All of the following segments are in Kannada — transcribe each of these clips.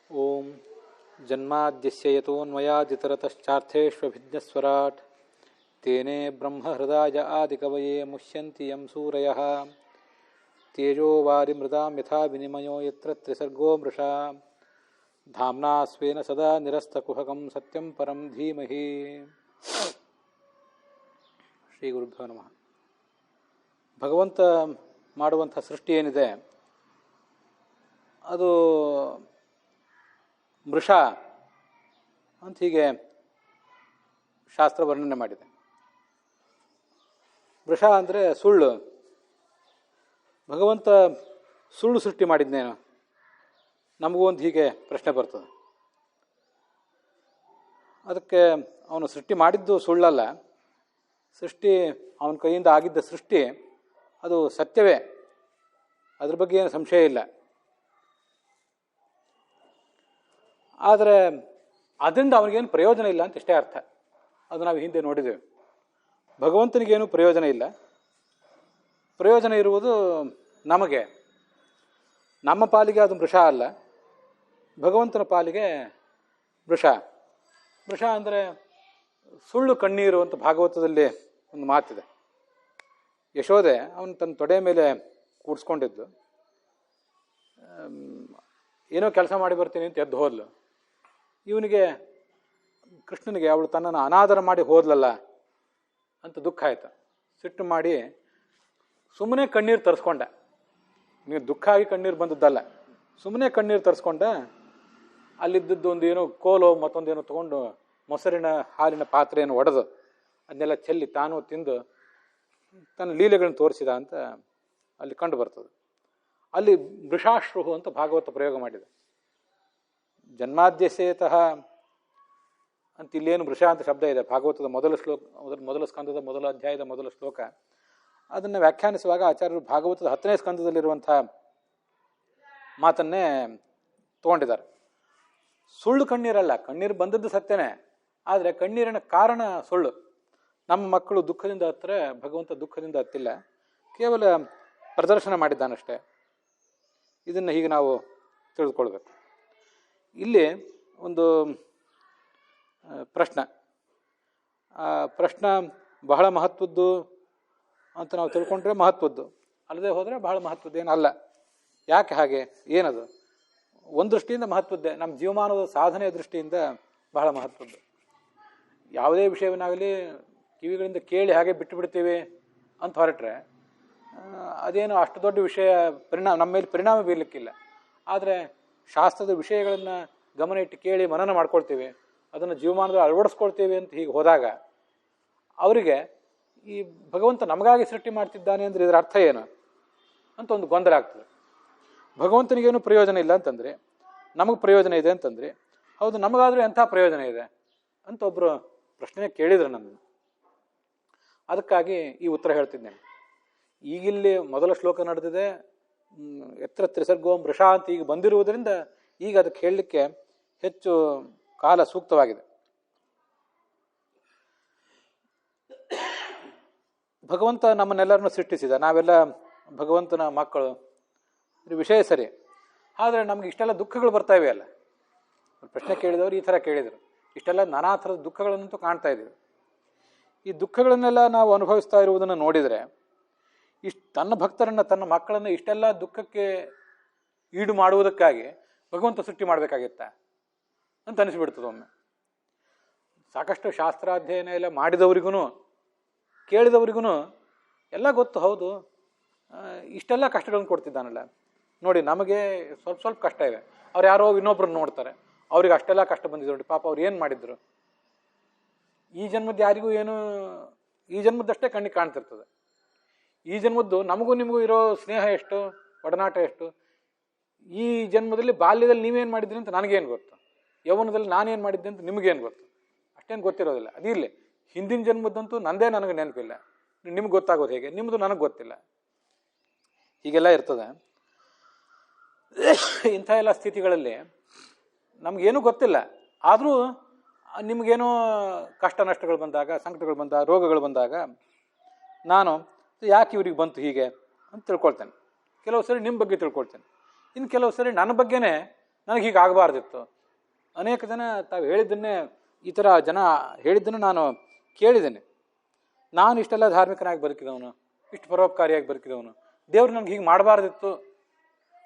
ಓಂ ಜನ್ಮಾದ್ಯಸ್ಯ ಯತೋನ್ಮಯಾದಿತರತಶ್ಚಾರ್ಥೇಷ್ವಭಿಜ್ಞಸ್ವರಾಟ್ ತೇನೇ ಬ್ರಹ್ಮಹೃದಾಯ ಆದಿಕವಯೇ ಮುಹ್ಯಂತಿ ಯಂ ಸೂರಯಃ ತೇಜೋವಾರಿಮೃದಾಂ ಯಥಾ ವಿನಿಮಯೋ ಯತ್ರ ತ್ರಿಸರ್ಗೋ ಮೃಷಾ ಧಾಮ್ನಾ ಸ್ವೇನ ಸದಾ ನಿರಸ್ತಕುಹಕಂ ಸತ್ಯಂ ಪರಂ ಧೀಮಹಿ. ಶ್ರೀ ಗುರುಭ್ಯೋ ನಮಃ. ಭಗವಂತ ಮಾಡುವಂಥ ಸೃಷ್ಟಿ ಏನಿದೆ ಅದು ಮೃಷ ಅಂತ ಹೀಗೆ ಶಾಸ್ತ್ರ ವರ್ಣನೆ ಮಾಡಿದೆ. ಮೃಷ ಅಂದರೆ ಸುಳ್ಳು. ಭಗವಂತ ಸುಳ್ಳು ಸೃಷ್ಟಿ ಮಾಡಿದ್ನೇನು? ನಮಗೂ ಒಂದು ಹೀಗೆ ಪ್ರಶ್ನೆ ಬರ್ತದೆ. ಅದಕ್ಕೆ ಅವನು ಸೃಷ್ಟಿ ಮಾಡಿದ್ದು ಸುಳ್ಳಲ್ಲ. ಸೃಷ್ಟಿ ಅವನ ಕೈಯಿಂದ ಆಗಿದ್ದ ಸೃಷ್ಟಿ ಅದು ಸತ್ಯವೇ, ಅದ್ರ ಬಗ್ಗೆ ಏನು ಸಂಶಯ ಇಲ್ಲ. ಆದರೆ ಅದರಿಂದ ಅವನಿಗೇನು ಪ್ರಯೋಜನ ಇಲ್ಲ ಅಂತ ಇಷ್ಟೇ ಅರ್ಥ. ಅದು ನಾವು ಹಿಂದೆ ನೋಡಿದ್ದೇವೆ. ಭಗವಂತನಿಗೇನು ಪ್ರಯೋಜನ ಇಲ್ಲ. ಪ್ರಯೋಜನ ಇರುವುದು ನಮಗೆ. ನಮ್ಮ ಪಾಲಿಗೆ ಅದು ಮೃಷ ಅಲ್ಲ, ಭಗವಂತನ ಪಾಲಿಗೆ ಮೃಷ. ಮೃಷ ಅಂದರೆ ಸುಳ್ಳು ಕಣ್ಣೀರು ಅಂತ ಭಾಗವತದಲ್ಲಿ ಒಂದು ಮಾತಿದೆ. ಯಶೋದೆ ಅವನು ತನ್ನ ತೊಡೆ ಮೇಲೆ ಕೂಡಿಸ್ಕೊಂಡಿದ್ದು, ಏನೋ ಕೆಲಸ ಮಾಡಿ ಬರ್ತೀನಿ ಅಂತ ಎದ್ದು ಹೋದ್ಲು. ಇವನಿಗೆ ಕೃಷ್ಣನಿಗೆ ಅವಳು ತನ್ನನ್ನು ಅನಾದರ ಮಾಡಿ ಹೋದ್ಲಲ್ಲ ಅಂತ ದುಃಖ ಆಯ್ತು. ಸಿಟ್ಟು ಮಾಡಿ ಸುಮ್ಮನೆ ಕಣ್ಣೀರು ತರಿಸ್ಕೊಂಡ. ನೀವು ದುಃಖ ಆಗಿ ಕಣ್ಣೀರು ಬಂದದ್ದಲ್ಲ, ಸುಮ್ಮನೆ ಕಣ್ಣೀರು ತರಿಸ್ಕೊಂಡ. ಅಲ್ಲಿದ್ದದ್ದು ಒಂದು ಏನೋ ಕೋಲೋ ಮತ್ತೊಂದೇನೋ ತೊಗೊಂಡು ಮೊಸರಿನ ಹಾಲಿನ ಪಾತ್ರೆಯನ್ನು ಒಡೆದು ಅದನ್ನೆಲ್ಲ ಚೆಲ್ಲಿ ತಾನು ತಿಂದು ತನ್ನ ಲೀಲೆಗಳನ್ನು ತೋರಿಸಿದ ಅಂತ ಅಲ್ಲಿ ಕಂಡು ಬರ್ತದೆ. ಅಲ್ಲಿ ಮೃಷಾಶ್ರು ಅಂತ ಭಾಗವತ ಪ್ರಯೋಗ ಮಾಡಿದೆ. ಜನ್ಮಾದ್ಯಸೇತಃ ಅಂತ ಇಲ್ಲೇನು ಮೃಷ ಅಂತ ಶಬ್ದ ಇದೆ. ಭಾಗವತದ ಮೊದಲ ಸ್ಕಂದದ ಮೊದಲ ಅಧ್ಯಾಯದ ಮೊದಲ ಶ್ಲೋಕ. ಅದನ್ನು ವ್ಯಾಖ್ಯಾನಿಸುವಾಗ ಆಚಾರ್ಯರು ಭಾಗವತದ 10ನೇ ಸ್ಕಂದದಲ್ಲಿರುವಂಥ ಮಾತನ್ನೇ ತಗೊಂಡಿದ್ದಾರೆ. ಸುಳ್ಳು ಕಣ್ಣೀರಲ್ಲ, ಕಣ್ಣೀರು ಬಂದದ್ದು ಸತ್ಯನೇ, ಆದರೆ ಕಣ್ಣೀರಿನ ಕಾರಣ ಸುಳ್ಳು. ನಮ್ಮ ಮಕ್ಕಳು ದುಃಖದಿಂದ ಹತ್ತರೆ ಭಗವಂತ ದುಃಖದಿಂದ ಹತ್ತಿಲ್ಲ, ಕೇವಲ ಪ್ರದರ್ಶನ ಮಾಡಿದ್ದಾನಷ್ಟೇ. ಇದನ್ನು ಹೀಗೆ ನಾವು ತಿಳಿದುಕೊಳ್ಬೇಕು. ಇಲ್ಲಿ ಒಂದು ಪ್ರಶ್ನೆ, ಆ ಪ್ರಶ್ನೆ ಬಹಳ ಮಹತ್ವದ್ದು ಅಂತ ನಾವು ತಿಳ್ಕೊಂಡ್ರೆ ಮಹತ್ವದ್ದು, ಅಲ್ಲದೆ ಹೋದರೆ ಬಹಳ ಮಹತ್ವದ್ದೇನಲ್ಲ. ಯಾಕೆ ಹಾಗೆ? ಏನದು? ಒಂದು ದೃಷ್ಟಿಯಿಂದ ಮಹತ್ವದ್ದೇ, ನಮ್ಮ ಜೀವಮಾನದ ಸಾಧನೆಯ ದೃಷ್ಟಿಯಿಂದ ಬಹಳ ಮಹತ್ವದ್ದು. ಯಾವುದೇ ವಿಷಯವನ್ನಾಗಲಿ ಕಿವಿಗಳಿಂದ ಕೇಳಿ ಹಾಗೆ ಬಿಟ್ಟು ಬಿಡ್ತೀವಿ ಅಂತ ಹೊರಟ್ರೆ ಅದೇನು ಅಷ್ಟು ದೊಡ್ಡ ವಿಷಯ ನಮ್ಮ ಮೇಲೆ ಪರಿಣಾಮ ಬೀರಲಿಕ್ಕಿಲ್ಲ. ಆದರೆ ಶಾಸ್ತ್ರದ ವಿಷಯಗಳನ್ನು ಗಮನ ಇಟ್ಟು ಕೇಳಿ ಮನನ ಮಾಡ್ಕೊಳ್ತೀವಿ, ಅದನ್ನು ಜೀವಮಾನದಲ್ಲಿ ಅಳವಡಿಸ್ಕೊಳ್ತೀವಿ ಅಂತ ಹೀಗೆ ಹೋದಾಗ ಅವರಿಗೆ ಈ ಭಗವಂತ ನಮಗಾಗಿ ಸೃಷ್ಟಿ ಮಾಡ್ತಿದ್ದಾನೆ ಅಂದರೆ ಇದರ ಅರ್ಥ ಏನು ಅಂತ ಒಂದು ಗೊಂದಲ ಆಗ್ತದೆ. ಭಗವಂತನಿಗೇನು ಪ್ರಯೋಜನ ಇಲ್ಲ ಅಂತಂದರೆ ನಮಗೆ ಪ್ರಯೋಜನ ಇದೆ ಅಂತಂದರೆ, ಹೌದು ನಮಗಾದರೂ ಎಂಥ ಪ್ರಯೋಜನ ಇದೆ ಅಂತ ಒಬ್ಬರು ಪ್ರಶ್ನೆ ಕೇಳಿದ್ರು ನನ್ನನ್ನು. ಅದಕ್ಕಾಗಿ ಈ ಉತ್ತರ ಹೇಳ್ತಿದ್ದೇನೆ. ಈಗಿಲ್ಲಿ ಮೊದಲ ಶ್ಲೋಕ ನಡೆದಿದೆ, ಎತ್ರ ತ್ರಿಸರ್ಗೋ ಮೃಷ ಅಂತ ಈಗ ಬಂದಿರುವುದರಿಂದ ಈಗ ಅದಕ್ಕೆ ಹೇಳಲಿಕ್ಕೆ ಹೆಚ್ಚು ಕಾಲ ಸೂಕ್ತವಾಗಿದೆ. ಭಗವಂತ ನಮ್ಮನ್ನೆಲ್ಲರನ್ನು ಸೃಷ್ಟಿಸಿದ, ನಾವೆಲ್ಲ ಭಗವಂತನ ಮಕ್ಕಳು, ವಿಷಯ ಸರಿ. ಆದರೆ ನಮ್ಗೆ ಇಷ್ಟೆಲ್ಲ ದುಃಖಗಳು ಬರ್ತಾ ಇವೆ ಅಲ್ಲ. ಪ್ರಶ್ನೆ ಕೇಳಿದವರು ಈ ಥರ ಕೇಳಿದರು. ಇಷ್ಟೆಲ್ಲ ನಾನಾ ಥರದ ದುಃಖಗಳನ್ನಂತೂ ಕಾಣ್ತಾ ಇದ್ದೀವಿ. ಈ ದುಃಖಗಳನ್ನೆಲ್ಲ ನಾವು ಅನುಭವಿಸ್ತಾ ಇರುವುದನ್ನು ನೋಡಿದರೆ ತನ್ನ ಭಕ್ತರನ್ನು, ತನ್ನ ಮಕ್ಕಳನ್ನು ಇಷ್ಟೆಲ್ಲ ದುಃಖಕ್ಕೆ ಈಡು ಮಾಡುವುದಕ್ಕಾಗಿ ಭಗವಂತ ಸೃಷ್ಟಿ ಮಾಡಬೇಕಾಗಿತ್ತ ಅಂತ ಅನಿಸ್ಬಿಡ್ತದೆ ಒಮ್ಮೆ. ಸಾಕಷ್ಟು ಶಾಸ್ತ್ರಾಧ್ಯಯನ ಎಲ್ಲ ಮಾಡಿದವರಿಗೂ ಕೇಳಿದವರಿಗೂ ಎಲ್ಲ ಗೊತ್ತು, ಹೌದು ಇಷ್ಟೆಲ್ಲ ಕಷ್ಟಗಳನ್ನು ಕೊಡ್ತಿದ್ದಾನಲ್ಲ. ನೋಡಿ, ನಮಗೆ ಸ್ವಲ್ಪ ಸ್ವಲ್ಪ ಕಷ್ಟ ಇದೆ, ಅವ್ರು ಯಾರೋ ಇನ್ನೊಬ್ರನ್ನ ನೋಡ್ತಾರೆ, ಅವ್ರಿಗೆ ಅಷ್ಟೆಲ್ಲ ಕಷ್ಟ ಬಂದಿದೆ ನೋಡಿ, ಪಾಪ ಅವ್ರು ಏನು ಮಾಡಿದ್ರು. ಈ ಜನ್ಮದ ಯಾರಿಗೂ ಏನು, ಈ ಜನ್ಮದಷ್ಟೇ ಕಣ್ಣಿಗೆ ಕಾಣ್ತಿರ್ತದೆ. ಈ ಜನ್ಮದ್ದು ನಮಗೂ ನಿಮಗೂ ಇರೋ ಸ್ನೇಹ ಎಷ್ಟು, ಒಡನಾಟ ಎಷ್ಟು. ಈ ಜನ್ಮದಲ್ಲಿ ಬಾಲ್ಯದಲ್ಲಿ ನೀವೇನು ಮಾಡಿದ್ರಿ ಅಂತ ನನಗೇನು ಗೊತ್ತು, ಯೌವನದಲ್ಲಿ ನಾನೇನು ಮಾಡಿದ್ದೆ ಅಂತ ನಿಮಗೇನು ಗೊತ್ತು, ಅಷ್ಟೇನು ಗೊತ್ತಿರೋದಿಲ್ಲ. ಅದಿರಲಿ, ಹಿಂದಿನ ಜನ್ಮದ್ದಂತೂ ನನಗೆ ನೆನಪಿಲ್ಲ, ನಿಮ್ಗೆ ಗೊತ್ತಾಗೋದು ಹೇಗೆ? ನಿಮ್ಮದು ನನಗೆ ಗೊತ್ತಿಲ್ಲ. ಹೀಗೆಲ್ಲ ಇರ್ತದೆ. ಇಂಥ ಎಲ್ಲ ಸ್ಥಿತಿಗಳಲ್ಲಿ ನಮಗೇನೂ ಗೊತ್ತಿಲ್ಲ, ಆದರೂ ನಿಮಗೇನೋ ಕಷ್ಟ ನಷ್ಟಗಳು ಬಂದಾಗ, ಸಂಕಟಗಳು ಬಂದಾಗ, ರೋಗಗಳು ಬಂದಾಗ ನಾನು ಯಾಕೆ ಇವ್ರಿಗೆ ಬಂತು ಹೀಗೆ ಅಂತ ತಿಳ್ಕೊಳ್ತೇನೆ. ಕೆಲವು ಸರಿ ನಿಮ್ಮ ಬಗ್ಗೆ ತಿಳ್ಕೊಳ್ತೇನೆ, ಇನ್ನು ಕೆಲವು ಸರಿ ನನ್ನ ಬಗ್ಗೆನೇ ನನಗೆ ಹೀಗೆ ಆಗಬಾರ್ದಿತ್ತು. ಅನೇಕ ಜನ ತಾವು ಹೇಳಿದ್ದನ್ನೇ, ಈ ಥರ ಜನ ಹೇಳಿದ್ದನ್ನು ನಾನು ಕೇಳಿದ್ದೇನೆ. ನಾನು ಇಷ್ಟೆಲ್ಲ ಧಾರ್ಮಿಕನಾಗಿ ಬದುಕಿದವನು, ಇಷ್ಟು ಪರೋಪಕಾರಿಯಾಗಿ ಬದುಕಿದವನು, ದೇವ್ರು ನನಗೆ ಹೀಗೆ ಮಾಡಬಾರ್ದಿತ್ತು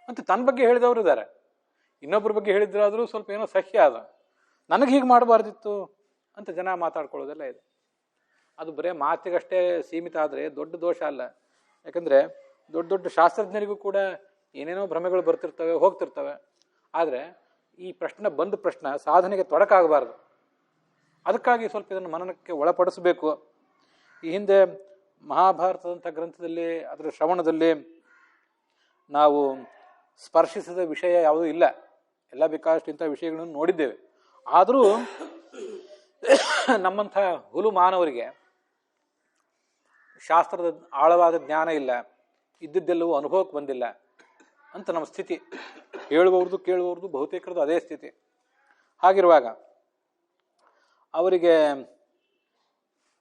ಅಂತ ತನ್ನ ಬಗ್ಗೆ ಹೇಳಿದವರು ಇದ್ದಾರೆ. ಇನ್ನೊಬ್ಬರ ಬಗ್ಗೆ ಹೇಳಿದ್ರಾದರೂ ಸ್ವಲ್ಪ ಏನೋ ಸಹ್ಯ ಅದ, ನನಗೆ ಹೀಗೆ ಮಾಡಬಾರ್ದಿತ್ತು ಅಂತ ಜನ ಮಾತಾಡ್ಕೊಳ್ಳೋದೆಲ್ಲ ಇದೆ. ಅದು ಬರೀ ಮಾತಿಗಷ್ಟೇ ಸೀಮಿತ ಆದರೆ ದೊಡ್ಡ ದೋಷ ಅಲ್ಲ. ಯಾಕಂದರೆ ದೊಡ್ಡ ದೊಡ್ಡ ಶಾಸ್ತ್ರಜ್ಞರಿಗೂ ಕೂಡ ಏನೇನೋ ಭ್ರಮೆಗಳು ಬರ್ತಿರ್ತವೆ, ಹೋಗ್ತಿರ್ತವೆ. ಆದರೆ ಈ ಪ್ರಶ್ನೆ ಸಾಧನೆಗೆ ತೊಡಕಾಗಬಾರ್ದು. ಅದಕ್ಕಾಗಿ ಸ್ವಲ್ಪ ಇದನ್ನು ಮನನಕ್ಕೆ ಒಳಪಡಿಸಬೇಕು. ಈ ಹಿಂದೆ ಮಹಾಭಾರತದಂಥ ಗ್ರಂಥದಲ್ಲಿ, ಅದರ ಶ್ರವಣದಲ್ಲಿ ನಾವು ಸ್ಪರ್ಶಿಸಿದ ವಿಷಯ ಯಾವುದೂ ಇಲ್ಲ. ಎಲ್ಲ ಬೇಕಾದಷ್ಟು ಇಂಥ ವಿಷಯಗಳನ್ನು ನೋಡಿದ್ದೇವೆ. ಆದರೂ ನಮ್ಮಂಥ ಹುಲು ಮಾನವರಿಗೆ ಶಾಸ್ತ್ರದ ಆಳವಾದ ಜ್ಞಾನ ಇಲ್ಲ, ಇದ್ದಿದ್ದೆಲ್ಲವೂ ಅನುಭವಕ್ಕೆ ಬಂದಿಲ್ಲ ಅಂತ ನಮ್ಮ ಸ್ಥಿತಿ. ಹೇಳುವವ್ರದ್ದು ಕೇಳುವವ್ರದ್ದು ಬಹುತೇಕರದ್ದು ಅದೇ ಸ್ಥಿತಿ. ಹಾಗಿರುವಾಗ ಅವರಿಗೆ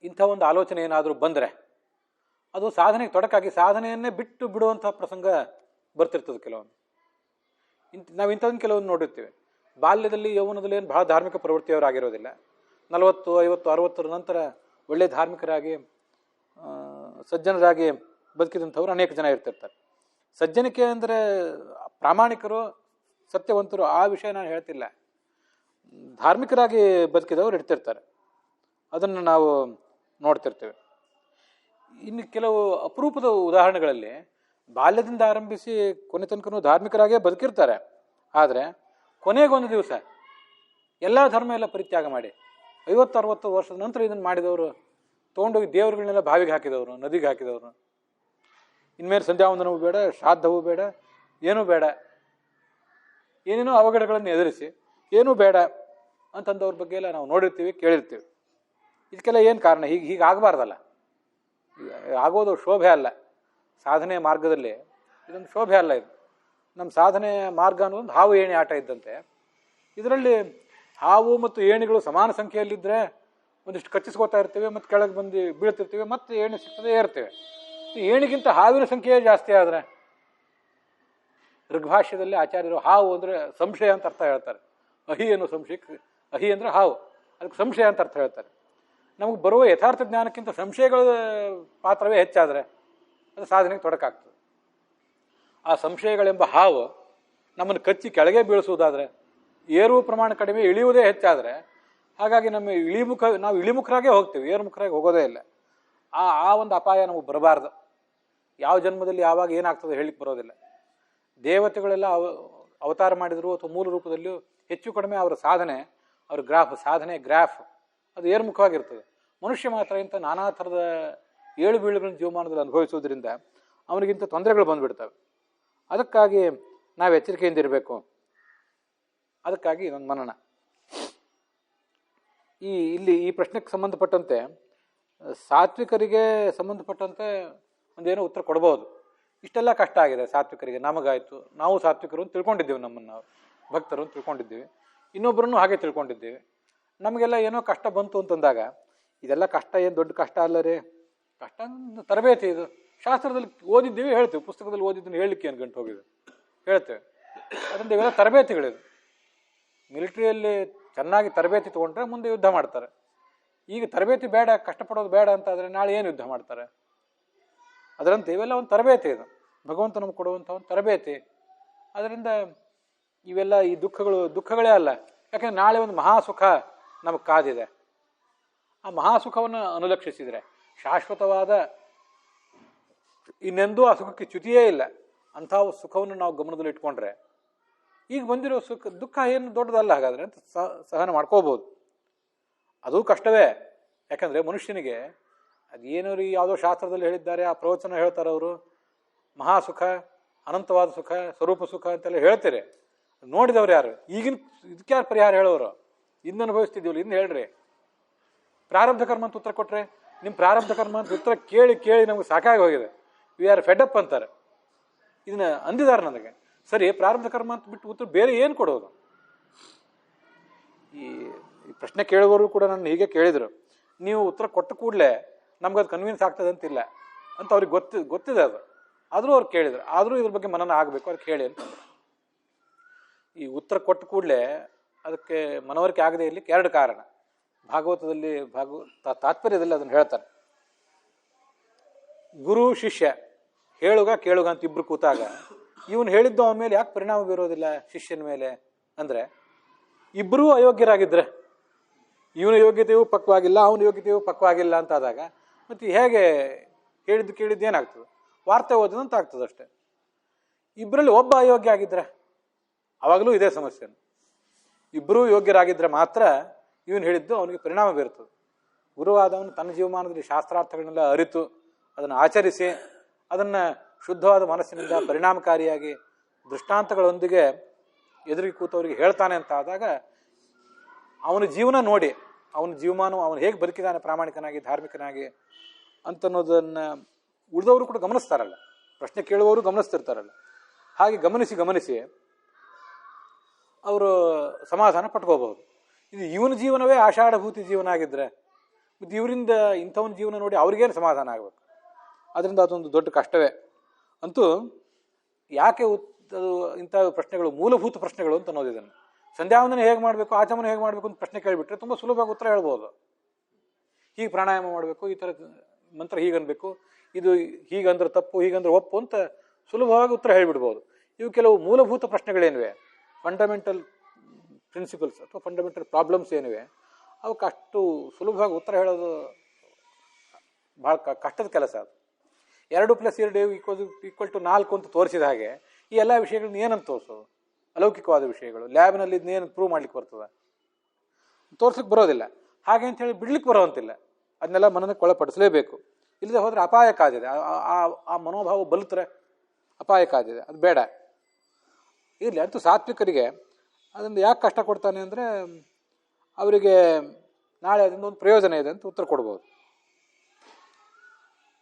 ಇಂಥ ಒಂದು ಆಲೋಚನೆ ಏನಾದರೂ ಬಂದರೆ ಅದು ಸಾಧನೆಗೆ ತೊಡಕಾಗಿ ಸಾಧನೆಯನ್ನೇ ಬಿಟ್ಟು ಬಿಡುವಂಥ ಪ್ರಸಂಗ ಬರ್ತಿರ್ತದೆ. ಕೆಲವೊಂದು ನಾವು ಇಂಥದನ್ನು ಕೆಲವೊಂದು ನೋಡಿರ್ತೀವಿ. ಬಾಲ್ಯದಲ್ಲಿ ಯೌವನದಲ್ಲಿ ಏನು ಬಹಳ ಧಾರ್ಮಿಕ ಪ್ರವೃತ್ತಿಯವರಾಗಿರೋದಿಲ್ಲ. 40, 50, 60 ನಂತರ ಒಳ್ಳೆ ಧಾರ್ಮಿಕರಾಗಿ ಸಜ್ಜನರಾಗಿ ಬದುಕಿದಂಥವ್ರು ಅನೇಕ ಜನ ಇರ್ತಿರ್ತಾರೆ. ಸಜ್ಜನಿಕೆ ಅಂದರೆ ಪ್ರಾಮಾಣಿಕರು, ಸತ್ಯವಂತರು, ಆ ವಿಷಯ ನಾನು ಹೇಳ್ತಿಲ್ಲ. ಧಾರ್ಮಿಕರಾಗಿ ಬದುಕಿದವರು ಇರ್ತಿರ್ತಾರೆ. ಅದನ್ನು ನಾವು ನೋಡ್ತಿರ್ತೇವೆ. ಇನ್ನು ಕೆಲವು ಅಪರೂಪದ ಉದಾಹರಣೆಗಳಲ್ಲಿ ಬಾಲ್ಯದಿಂದ ಆರಂಭಿಸಿ ಕೊನೆ ತನಕನೂ ಧಾರ್ಮಿಕರಾಗೇ ಬದುಕಿರ್ತಾರೆ. ಆದರೆ ಕೊನೆಗೊಂದು ದಿವಸ ಎಲ್ಲ ಧರ್ಮ ಎಲ್ಲ ಪರಿತ್ಯಾಗ ಮಾಡಿ 50-60 ವರ್ಷದ ನಂತರ ಇದನ್ನು ಮಾಡಿದವರು, ತೊಗೊಂಡೋಗಿ ದೇವರುಗಳನ್ನೆಲ್ಲ ಬಾವಿಗೆ ಹಾಕಿದವರು, ನದಿಗೆ ಹಾಕಿದವರು, ಇನ್ಮೇಲೆ ಸಂಧ್ಯಾವಂದನವೂ ಬೇಡ, ಶ್ರಾದ್ದವೂ ಬೇಡ, ಏನೂ ಬೇಡ, ಏನೇನೋ ಅವಘಡಗಳನ್ನು ಎದುರಿಸಿ ಏನೂ ಬೇಡ ಅಂತಂದವ್ರ ಬಗ್ಗೆ ಎಲ್ಲ ನಾವು ನೋಡಿರ್ತೀವಿ, ಕೇಳಿರ್ತೀವಿ. ಇದಕ್ಕೆಲ್ಲ ಏನು ಕಾರಣ? ಹೀಗಾಗಬಾರ್ದಲ್ಲ. ಆಗೋದು ಶೋಭೆ ಅಲ್ಲ. ಸಾಧನೆಯ ಮಾರ್ಗದಲ್ಲಿ ಇದೊಂದು ಶೋಭೆ ಅಲ್ಲ. ಇದು ನಮ್ಮ ಸಾಧನೆಯ ಮಾರ್ಗ ಅನ್ನೋದೊಂದು ಹಾವು ಏಣಿ ಆಟ ಇದ್ದಂತೆ. ಇದರಲ್ಲಿ ಹಾವು ಮತ್ತು ಏಣಿಗಳು ಸಮಾನ ಸಂಖ್ಯೆಯಲ್ಲಿದ್ದರೆ ಒಂದಿಷ್ಟು ಕಚ್ಚಿಸ್ಕೋತಾ ಇರ್ತೇವೆ, ಮತ್ತು ಕೆಳಗೆ ಬಂದು ಬೀಳ್ತಿರ್ತೀವಿ, ಮತ್ತು ಏಣಿ ಸಿಗ್ತದೆ ಏರ್ತೇವೆ. ಏಣಿಗಿಂತ ಹಾವಿನ ಸಂಖ್ಯೆ ಜಾಸ್ತಿ ಆದರೆ, ಋಗ್ಭಾಷ್ಯದಲ್ಲಿ ಆಚಾರ್ಯರು ಹಾವು ಅಂದರೆ ಸಂಶಯ ಅಂತ ಅರ್ಥ ಹೇಳ್ತಾರೆ. ಅಹಿ ಅನ್ನೋ ಸಂಶಯಕ್ಕೆ, ಅಹಿ ಅಂದರೆ ಹಾವು, ಅದಕ್ಕೆ ಸಂಶಯ ಅಂತ ಅರ್ಥ ಹೇಳ್ತಾರೆ. ನಮಗೆ ಬರುವ ಯಥಾರ್ಥ ಜ್ಞಾನಕ್ಕಿಂತ ಸಂಶಯಗಳ ಪಾತ್ರವೇ ಹೆಚ್ಚಾದರೆ ಅದು ಸಾಧನೆಗೆ ತೊಡಕಾಗ್ತದೆ. ಆ ಸಂಶಯಗಳೆಂಬ ಹಾವು ನಮ್ಮನ್ನು ಕಚ್ಚಿ ಕೆಳಗೆ ಬೀಳಿಸುವುದಾದರೆ, ಏರುವ ಪ್ರಮಾಣ ಕಡಿಮೆ, ಇಳಿಯುವುದೇ ಹೆಚ್ಚಾದರೆ, ಹಾಗಾಗಿ ನಾವು ಇಳಿಮುಖರಾಗೇ ಹೋಗ್ತೀವಿ, ಏರುಮುಖರಾಗಿ ಹೋಗೋದೇ ಇಲ್ಲ. ಆ ಒಂದು ಅಪಾಯ ನಮಗೆ ಬರಬಾರ್ದು. ಯಾವ ಜನ್ಮದಲ್ಲಿ ಯಾವಾಗ ಏನಾಗ್ತದೆ ಹೇಳಲಿಕ್ಕೆ ಬರೋದಿಲ್ಲ. ದೇವತೆಗಳೆಲ್ಲ ಅವತಾರ ಮಾಡಿದ್ರು ಅಥವಾ ಮೂಲ ರೂಪದಲ್ಲಿಯೂ ಹೆಚ್ಚು ಕಡಿಮೆ ಅವರ ಸಾಧನೆ, ಅವ್ರ ಸಾಧನೆ ಗ್ರಾಫ್ ಅದು ಏರುಮುಖವಾಗಿರ್ತದೆ. ಮನುಷ್ಯ ಮಾತ್ರ ಇಂಥ ನಾನಾ ಥರದ ಏಳು ಬೀಳುಗಳನ್ನು ಜೀವಮಾನದಲ್ಲಿ ಅನುಭವಿಸೋದ್ರಿಂದ ಅವನಿಗಿಂತ ತೊಂದರೆಗಳು ಬಂದುಬಿಡ್ತವೆ. ಅದಕ್ಕಾಗಿ ನಾವು ಎಚ್ಚರಿಕೆಯಿಂದ ಇರಬೇಕು. ಅದಕ್ಕಾಗಿ ಇದೊಂದು ಮನನ. ಇಲ್ಲಿ ಈ ಪ್ರಶ್ನೆಗೆ ಸಂಬಂಧಪಟ್ಟಂತೆ ಸಾತ್ವಿಕರಿಗೆ ಸಂಬಂಧಪಟ್ಟಂತೆ ಒಂದೇನೋ ಉತ್ತರ ಕೊಡ್ಬೋದು. ಇಷ್ಟೆಲ್ಲ ಕಷ್ಟ ಆಗಿದೆ ಸಾತ್ವಿಕರಿಗೆ, ನಮಗಾಯಿತು, ನಾವು ಸಾತ್ವಿಕರು ಅಂತ ತಿಳ್ಕೊಂಡಿದ್ದೇವೆ, ನಮ್ಮನ್ನು ನಾವು ಭಕ್ತರು ಅಂತ ತಿಳ್ಕೊಂಡಿದ್ದೇವೆ, ಇನ್ನೊಬ್ಬರನ್ನು ಹಾಗೆ ತಿಳ್ಕೊಂಡಿದ್ದೇವೆ. ನಮಗೆಲ್ಲ ಏನೋ ಕಷ್ಟ ಬಂತು ಅಂತಂದಾಗ, ಇದೆಲ್ಲ ಕಷ್ಟ ಏನು ದೊಡ್ಡ ಕಷ್ಟ ಅಲ್ಲ ರೀ, ಕಷ್ಟ ತರಬೇತಿ. ಇದು ಶಾಸ್ತ್ರದಲ್ಲಿ ಓದಿದ್ದೀವಿ, ಹೇಳ್ತೀವಿ, ಪುಸ್ತಕದಲ್ಲಿ ಓದಿದ್ದನ್ನು ಹೇಳಲಿಕ್ಕೆ ಏನು ಗಂಟು ಹೋಗಿದೆ ಹೇಳ್ತೇವೆ. ಅದರಿಂದ ಇವೆಲ್ಲ ತರಬೇತಿಗಳಿದು. ಮಿಲಿಟ್ರಿಯಲ್ಲಿ ಚೆನ್ನಾಗಿ ತರಬೇತಿ ತೊಗೊಂಡ್ರೆ ಮುಂದೆ ಯುದ್ಧ ಮಾಡ್ತಾರೆ. ಈಗ ತರಬೇತಿ ಬೇಡ, ಕಷ್ಟಪಡೋದು ಬೇಡ ಅಂತ ಆದರೆ ನಾಳೆ ಏನು ಯುದ್ಧ ಮಾಡ್ತಾರೆ? ಅದರಂತೆ ಇವೆಲ್ಲ ಒಂದು ತರಬೇತಿ. ಇದು ಭಗವಂತ ನಮ್ಗೆ ಕೊಡುವಂಥ ಒಂದು ತರಬೇತಿ. ಅದರಿಂದ ಇವೆಲ್ಲ ಈ ದುಃಖಗಳೇ ಅಲ್ಲ. ಯಾಕೆಂದ್ರೆ ನಾಳೆ ಒಂದು ಮಹಾಸುಖ ನಮಗೆ ಕಾದಿದೆ. ಆ ಮಹಾಸುಖವನ್ನು ಅನುಲಕ್ಷಿಸಿದರೆ, ಶಾಶ್ವತವಾದ ಇನ್ನೆಂದೂ ಆ ಸುಖಕ್ಕೆ ಚ್ಯುತಿಯೇ ಇಲ್ಲ ಅಂಥ ಸುಖವನ್ನು ನಾವು ಗಮನದಲ್ಲಿ ಇಟ್ಕೊಂಡ್ರೆ, ಈಗ ಬಂದಿರೋ ದುಃಖ ಏನು ದೊಡ್ಡದಲ್ಲ ಹಾಗಾದರೆ ಅಂತ ಸಹನ ಮಾಡ್ಕೋಬೋದು. ಅದು ಕಷ್ಟವೇ. ಯಾಕಂದರೆ ಮನುಷ್ಯನಿಗೆ ಅದೇನೋ ರೀ ಯಾವುದೋ ಶಾಸ್ತ್ರದಲ್ಲಿ ಹೇಳಿದ್ದಾರೆ, ಆ ಪ್ರವಚನ ಹೇಳ್ತಾರೆ ಅವರು, ಮಹಾಸುಖ, ಅನಂತವಾದ ಸುಖ, ಸ್ವರೂಪ ಸುಖ ಅಂತೆಲ್ಲ ಹೇಳ್ತೀರಿ. ನೋಡಿದವ್ರು ಯಾರು? ಈಗಿನ ಇದಕ್ಕೆ ಯಾರು ಪರಿಹಾರ ಹೇಳೋರು? ಇನ್ನು ಅನುಭವಿಸ್ತಿದ್ದೀವಲ್ಲ, ಇನ್ನು ಹೇಳ್ರಿ. ಪ್ರಾರಬ್ಧ ಕರ್ಮ ಅಂತ ಉತ್ತರ ಕೊಟ್ಟರೆ, ನಿಮ್ಮ ಪ್ರಾರಬ್ಧ ಕರ್ಮ ಅಂತ ಉತ್ತರ ಕೇಳಿ ಕೇಳಿ ನಮ್ಗೆ ಸಾಕಾಗಿ ಹೋಗಿದೆ. ವಿ ಆರ್ ಫೆಡಪ್ ಅಂತಾರೆ. ಇದನ್ನ ಅಂದಿದ್ದಾರೆ ನನಗೆ. ಸರಿ, ಪ್ರಾರಬ್ಧ ಕರ್ಮ ಅಂತ ಬಿಟ್ಟು ಉತ್ತರ ಬೇರೆ ಏನು ಕೊಡೋದು? ಈ ಪ್ರಶ್ನೆ ಕೇಳುವವರು ಕೂಡ ನನ್ನ ಹೀಗೆ ಕೇಳಿದರು. ನೀವು ಉತ್ತರ ಕೊಟ್ಟ ಕೂಡಲೇ ನಮ್ಗದು ಕನ್ವಿನ್ಸ್ ಆಗ್ತದೆ ಅಂತಿಲ್ಲ ಅಂತ ಅವ್ರಿಗೆ ಗೊತ್ತಿದೆ ಅದು. ಆದರೂ ಅವ್ರು ಕೇಳಿದ್ರು. ಆದರೂ ಇದ್ರ ಬಗ್ಗೆ ಮನನ ಆಗಬೇಕು, ಅವ್ರಿಗೆ ಕೇಳಿ ಅಂತ. ಈ ಉತ್ತರ ಕೊಟ್ಟ ಕೂಡಲೇ ಅದಕ್ಕೆ ಮನವರಿಕೆ ಆಗದೆ ಇರಲಿಕ್ಕೆ ಎರಡು ಕಾರಣ. ಭಾಗವತದಲ್ಲಿ ತಾತ್ಪರ್ಯದಲ್ಲಿ ಅದನ್ನು ಹೇಳ್ತಾರೆ. ಗುರು ಶಿಷ್ಯ ಹೇಳುಗ ಕೇಳುಗ ಅಂತ ಇಬ್ರು ಕೂತಾಗ ಇವನು ಹೇಳಿದ್ದು ಅವನ ಮೇಲೆ ಯಾಕೆ ಪರಿಣಾಮ ಬೀರೋದಿಲ್ಲ ಶಿಷ್ಯನ ಮೇಲೆ ಅಂದರೆ, ಇಬ್ಬರೂ ಅಯೋಗ್ಯರಾಗಿದ್ರೆ, ಇವನ ಯೋಗ್ಯತೆಯೂ ಪಕ್ವಾಗಿಲ್ಲ, ಅವನ ಯೋಗ್ಯತೆಯೂ ಪಕ್ವಾಗಿಲ್ಲ ಅಂತ ಆದಾಗ ಮತ್ತೆ ಹೇಗೆ ಕೇಳಿದ್ದು ಏನಾಗ್ತದೆ? ವಾರ್ತೆ ಓದಿದಂತ ಆಗ್ತದೆ ಅಷ್ಟೆ. ಇಬ್ಬರಲ್ಲಿ ಒಬ್ಬ ಅಯೋಗ್ಯ ಆಗಿದ್ರೆ ಅವಾಗಲೂ ಇದೇ ಸಮಸ್ಯೆ. ಇಬ್ಬರೂ ಯೋಗ್ಯರಾಗಿದ್ದರೆ ಮಾತ್ರ ಇವನು ಹೇಳಿದ್ದು ಅವನಿಗೆ ಪರಿಣಾಮ ಬೀರ್ತದೆ. ಗುರುವಾದವನು ತನ್ನ ಜೀವಮಾನದಲ್ಲಿ ಶಾಸ್ತ್ರಾರ್ಥಗಳನ್ನೆಲ್ಲ ಅರಿತು ಅದನ್ನು ಆಚರಿಸಿ ಅದನ್ನು ಶುದ್ಧವಾದ ಮನಸ್ಸಿನಿಂದ ಪರಿಣಾಮಕಾರಿಯಾಗಿ ದೃಷ್ಟಾಂತಗಳೊಂದಿಗೆ ಎದುರಿಗೆ ಕೂತವರಿಗೆ ಹೇಳ್ತಾನೆ ಅಂತ ಆದಾಗ ಅವನ ಜೀವನ ನೋಡಿ, ಅವನ ಜೀವಮಾನ ಅವನು ಹೇಗೆ ಬದುಕಿದ್ದಾನೆ ಪ್ರಾಮಾಣಿಕನಾಗಿ ಧಾರ್ಮಿಕನಾಗಿ ಅಂತನ್ನೋದನ್ನು ಉಳಿದವರು ಕೂಡ ಗಮನಿಸ್ತಾರಲ್ಲ, ಪ್ರಶ್ನೆ ಕೇಳುವವರು ಗಮನಿಸ್ತಿರ್ತಾರಲ್ಲ. ಹಾಗೆ ಗಮನಿಸಿ ಅವರು ಸಮಾಧಾನ ಪಟ್ಕೋಬಹುದು. ಇದು ಇವನ ಜೀವನವೇ ಆಷಾಢಭೂತಿ ಜೀವನ ಆಗಿದ್ರೆ ಮತ್ತು ಇವರಿಂದ ಇಂಥವನ ಜೀವನ ನೋಡಿ ಅವ್ರಿಗೇನು ಸಮಾಧಾನ ಆಗಬೇಕು? ಅದರಿಂದ ಅದೊಂದು ದೊಡ್ಡ ಕಷ್ಟವೇ. ಅಂತೂ ಯಾಕೆ ಇಂಥ ಪ್ರಶ್ನೆಗಳು ಮೂಲಭೂತ ಪ್ರಶ್ನೆಗಳು ಅಂತ ಅನ್ನೋದು. ಇದನ್ನು ಸಂಧ್ಯಾವಂದನೆ ಹೇಗೆ ಮಾಡಬೇಕು, ಆಚಮನ ಹೇಗೆ ಮಾಡಬೇಕು ಅಂತ ಪ್ರಶ್ನೆ ಕೇಳಿಬಿಟ್ರೆ ತುಂಬ ಸುಲಭವಾಗಿ ಉತ್ತರ ಹೇಳ್ಬೋದು. ಹೀಗೆ ಪ್ರಾಣಾಯಾಮ ಮಾಡಬೇಕು, ಈ ಥರ ಮಂತ್ರ ಹೀಗನ್ಬೇಕು, ಇದು ಹೀಗಂದ್ರೆ ತಪ್ಪು, ಹೀಗಂದ್ರೆ ಒಪ್ಪು ಅಂತ ಸುಲಭವಾಗಿ ಉತ್ತರ ಹೇಳಿಬಿಡ್ಬೋದು. ಇವು ಕೆಲವು ಮೂಲಭೂತ ಪ್ರಶ್ನೆಗಳೇನಿವೆ, ಫಂಡಮೆಂಟಲ್ ಪ್ರಿನ್ಸಿಪಲ್ಸ್ ಅಥವಾ ಫಂಡಮೆಂಟಲ್ ಪ್ರಾಬ್ಲಮ್ಸ್ ಏನಿವೆ, ಅವಕ್ಕೆ ಅಷ್ಟು ಸುಲಭವಾಗಿ ಉತ್ತರ ಹೇಳೋದು ಭಾಳ ಕಷ್ಟದ ಕೆಲಸ. ಅದು 2+2=4 ಅಂತ ತೋರಿಸಿದ ಹಾಗೆ ಈ ಎಲ್ಲ ವಿಷಯಗಳನ್ನ ಏನಂತ ತೋರಿಸೋದು? ಅಲೌಕಿಕವಾದ ವಿಷಯಗಳು ಲ್ಯಾಬ್ನಲ್ಲಿ ಇದನ್ನೇನು ಪ್ರೂವ್ ಮಾಡ್ಲಿಕ್ಕೆ ಬರ್ತದೆ? ತೋರ್ಸಕ್ಕೆ ಬರೋದಿಲ್ಲ. ಹಾಗೆ ಅಂತ ಹೇಳಿ ಬಿಡ್ಲಿಕ್ಕೆ ಬರೋವಂತಿಲ್ಲ. ಅದನ್ನೆಲ್ಲ ಮನನಕ್ಕೆ ಒಳಪಡಿಸಲೇಬೇಕು. ಇಲ್ಲದೆ ಹೋದರೆ ಅಪಾಯ ಕಾದಿದೆ. ಆ ಮನೋಭಾವ ಬಲುತ್ರೆ ಅಪಾಯ ಕಾದಿದೆ, ಅದು ಬೇಡ. ಇರಲಿ. ಅಂತೂ ಸಾತ್ವಿಕರಿಗೆ ಅದನ್ನು ಯಾಕೆ ಕಷ್ಟ ಕೊಡ್ತಾನೆ ಅಂದರೆ, ಅವರಿಗೆ ನಾಳೆ ಅದರಿಂದ ಒಂದು ಪ್ರಯೋಜನ ಇದೆ ಅಂತ ಉತ್ತರ ಕೊಡ್ಬೋದು.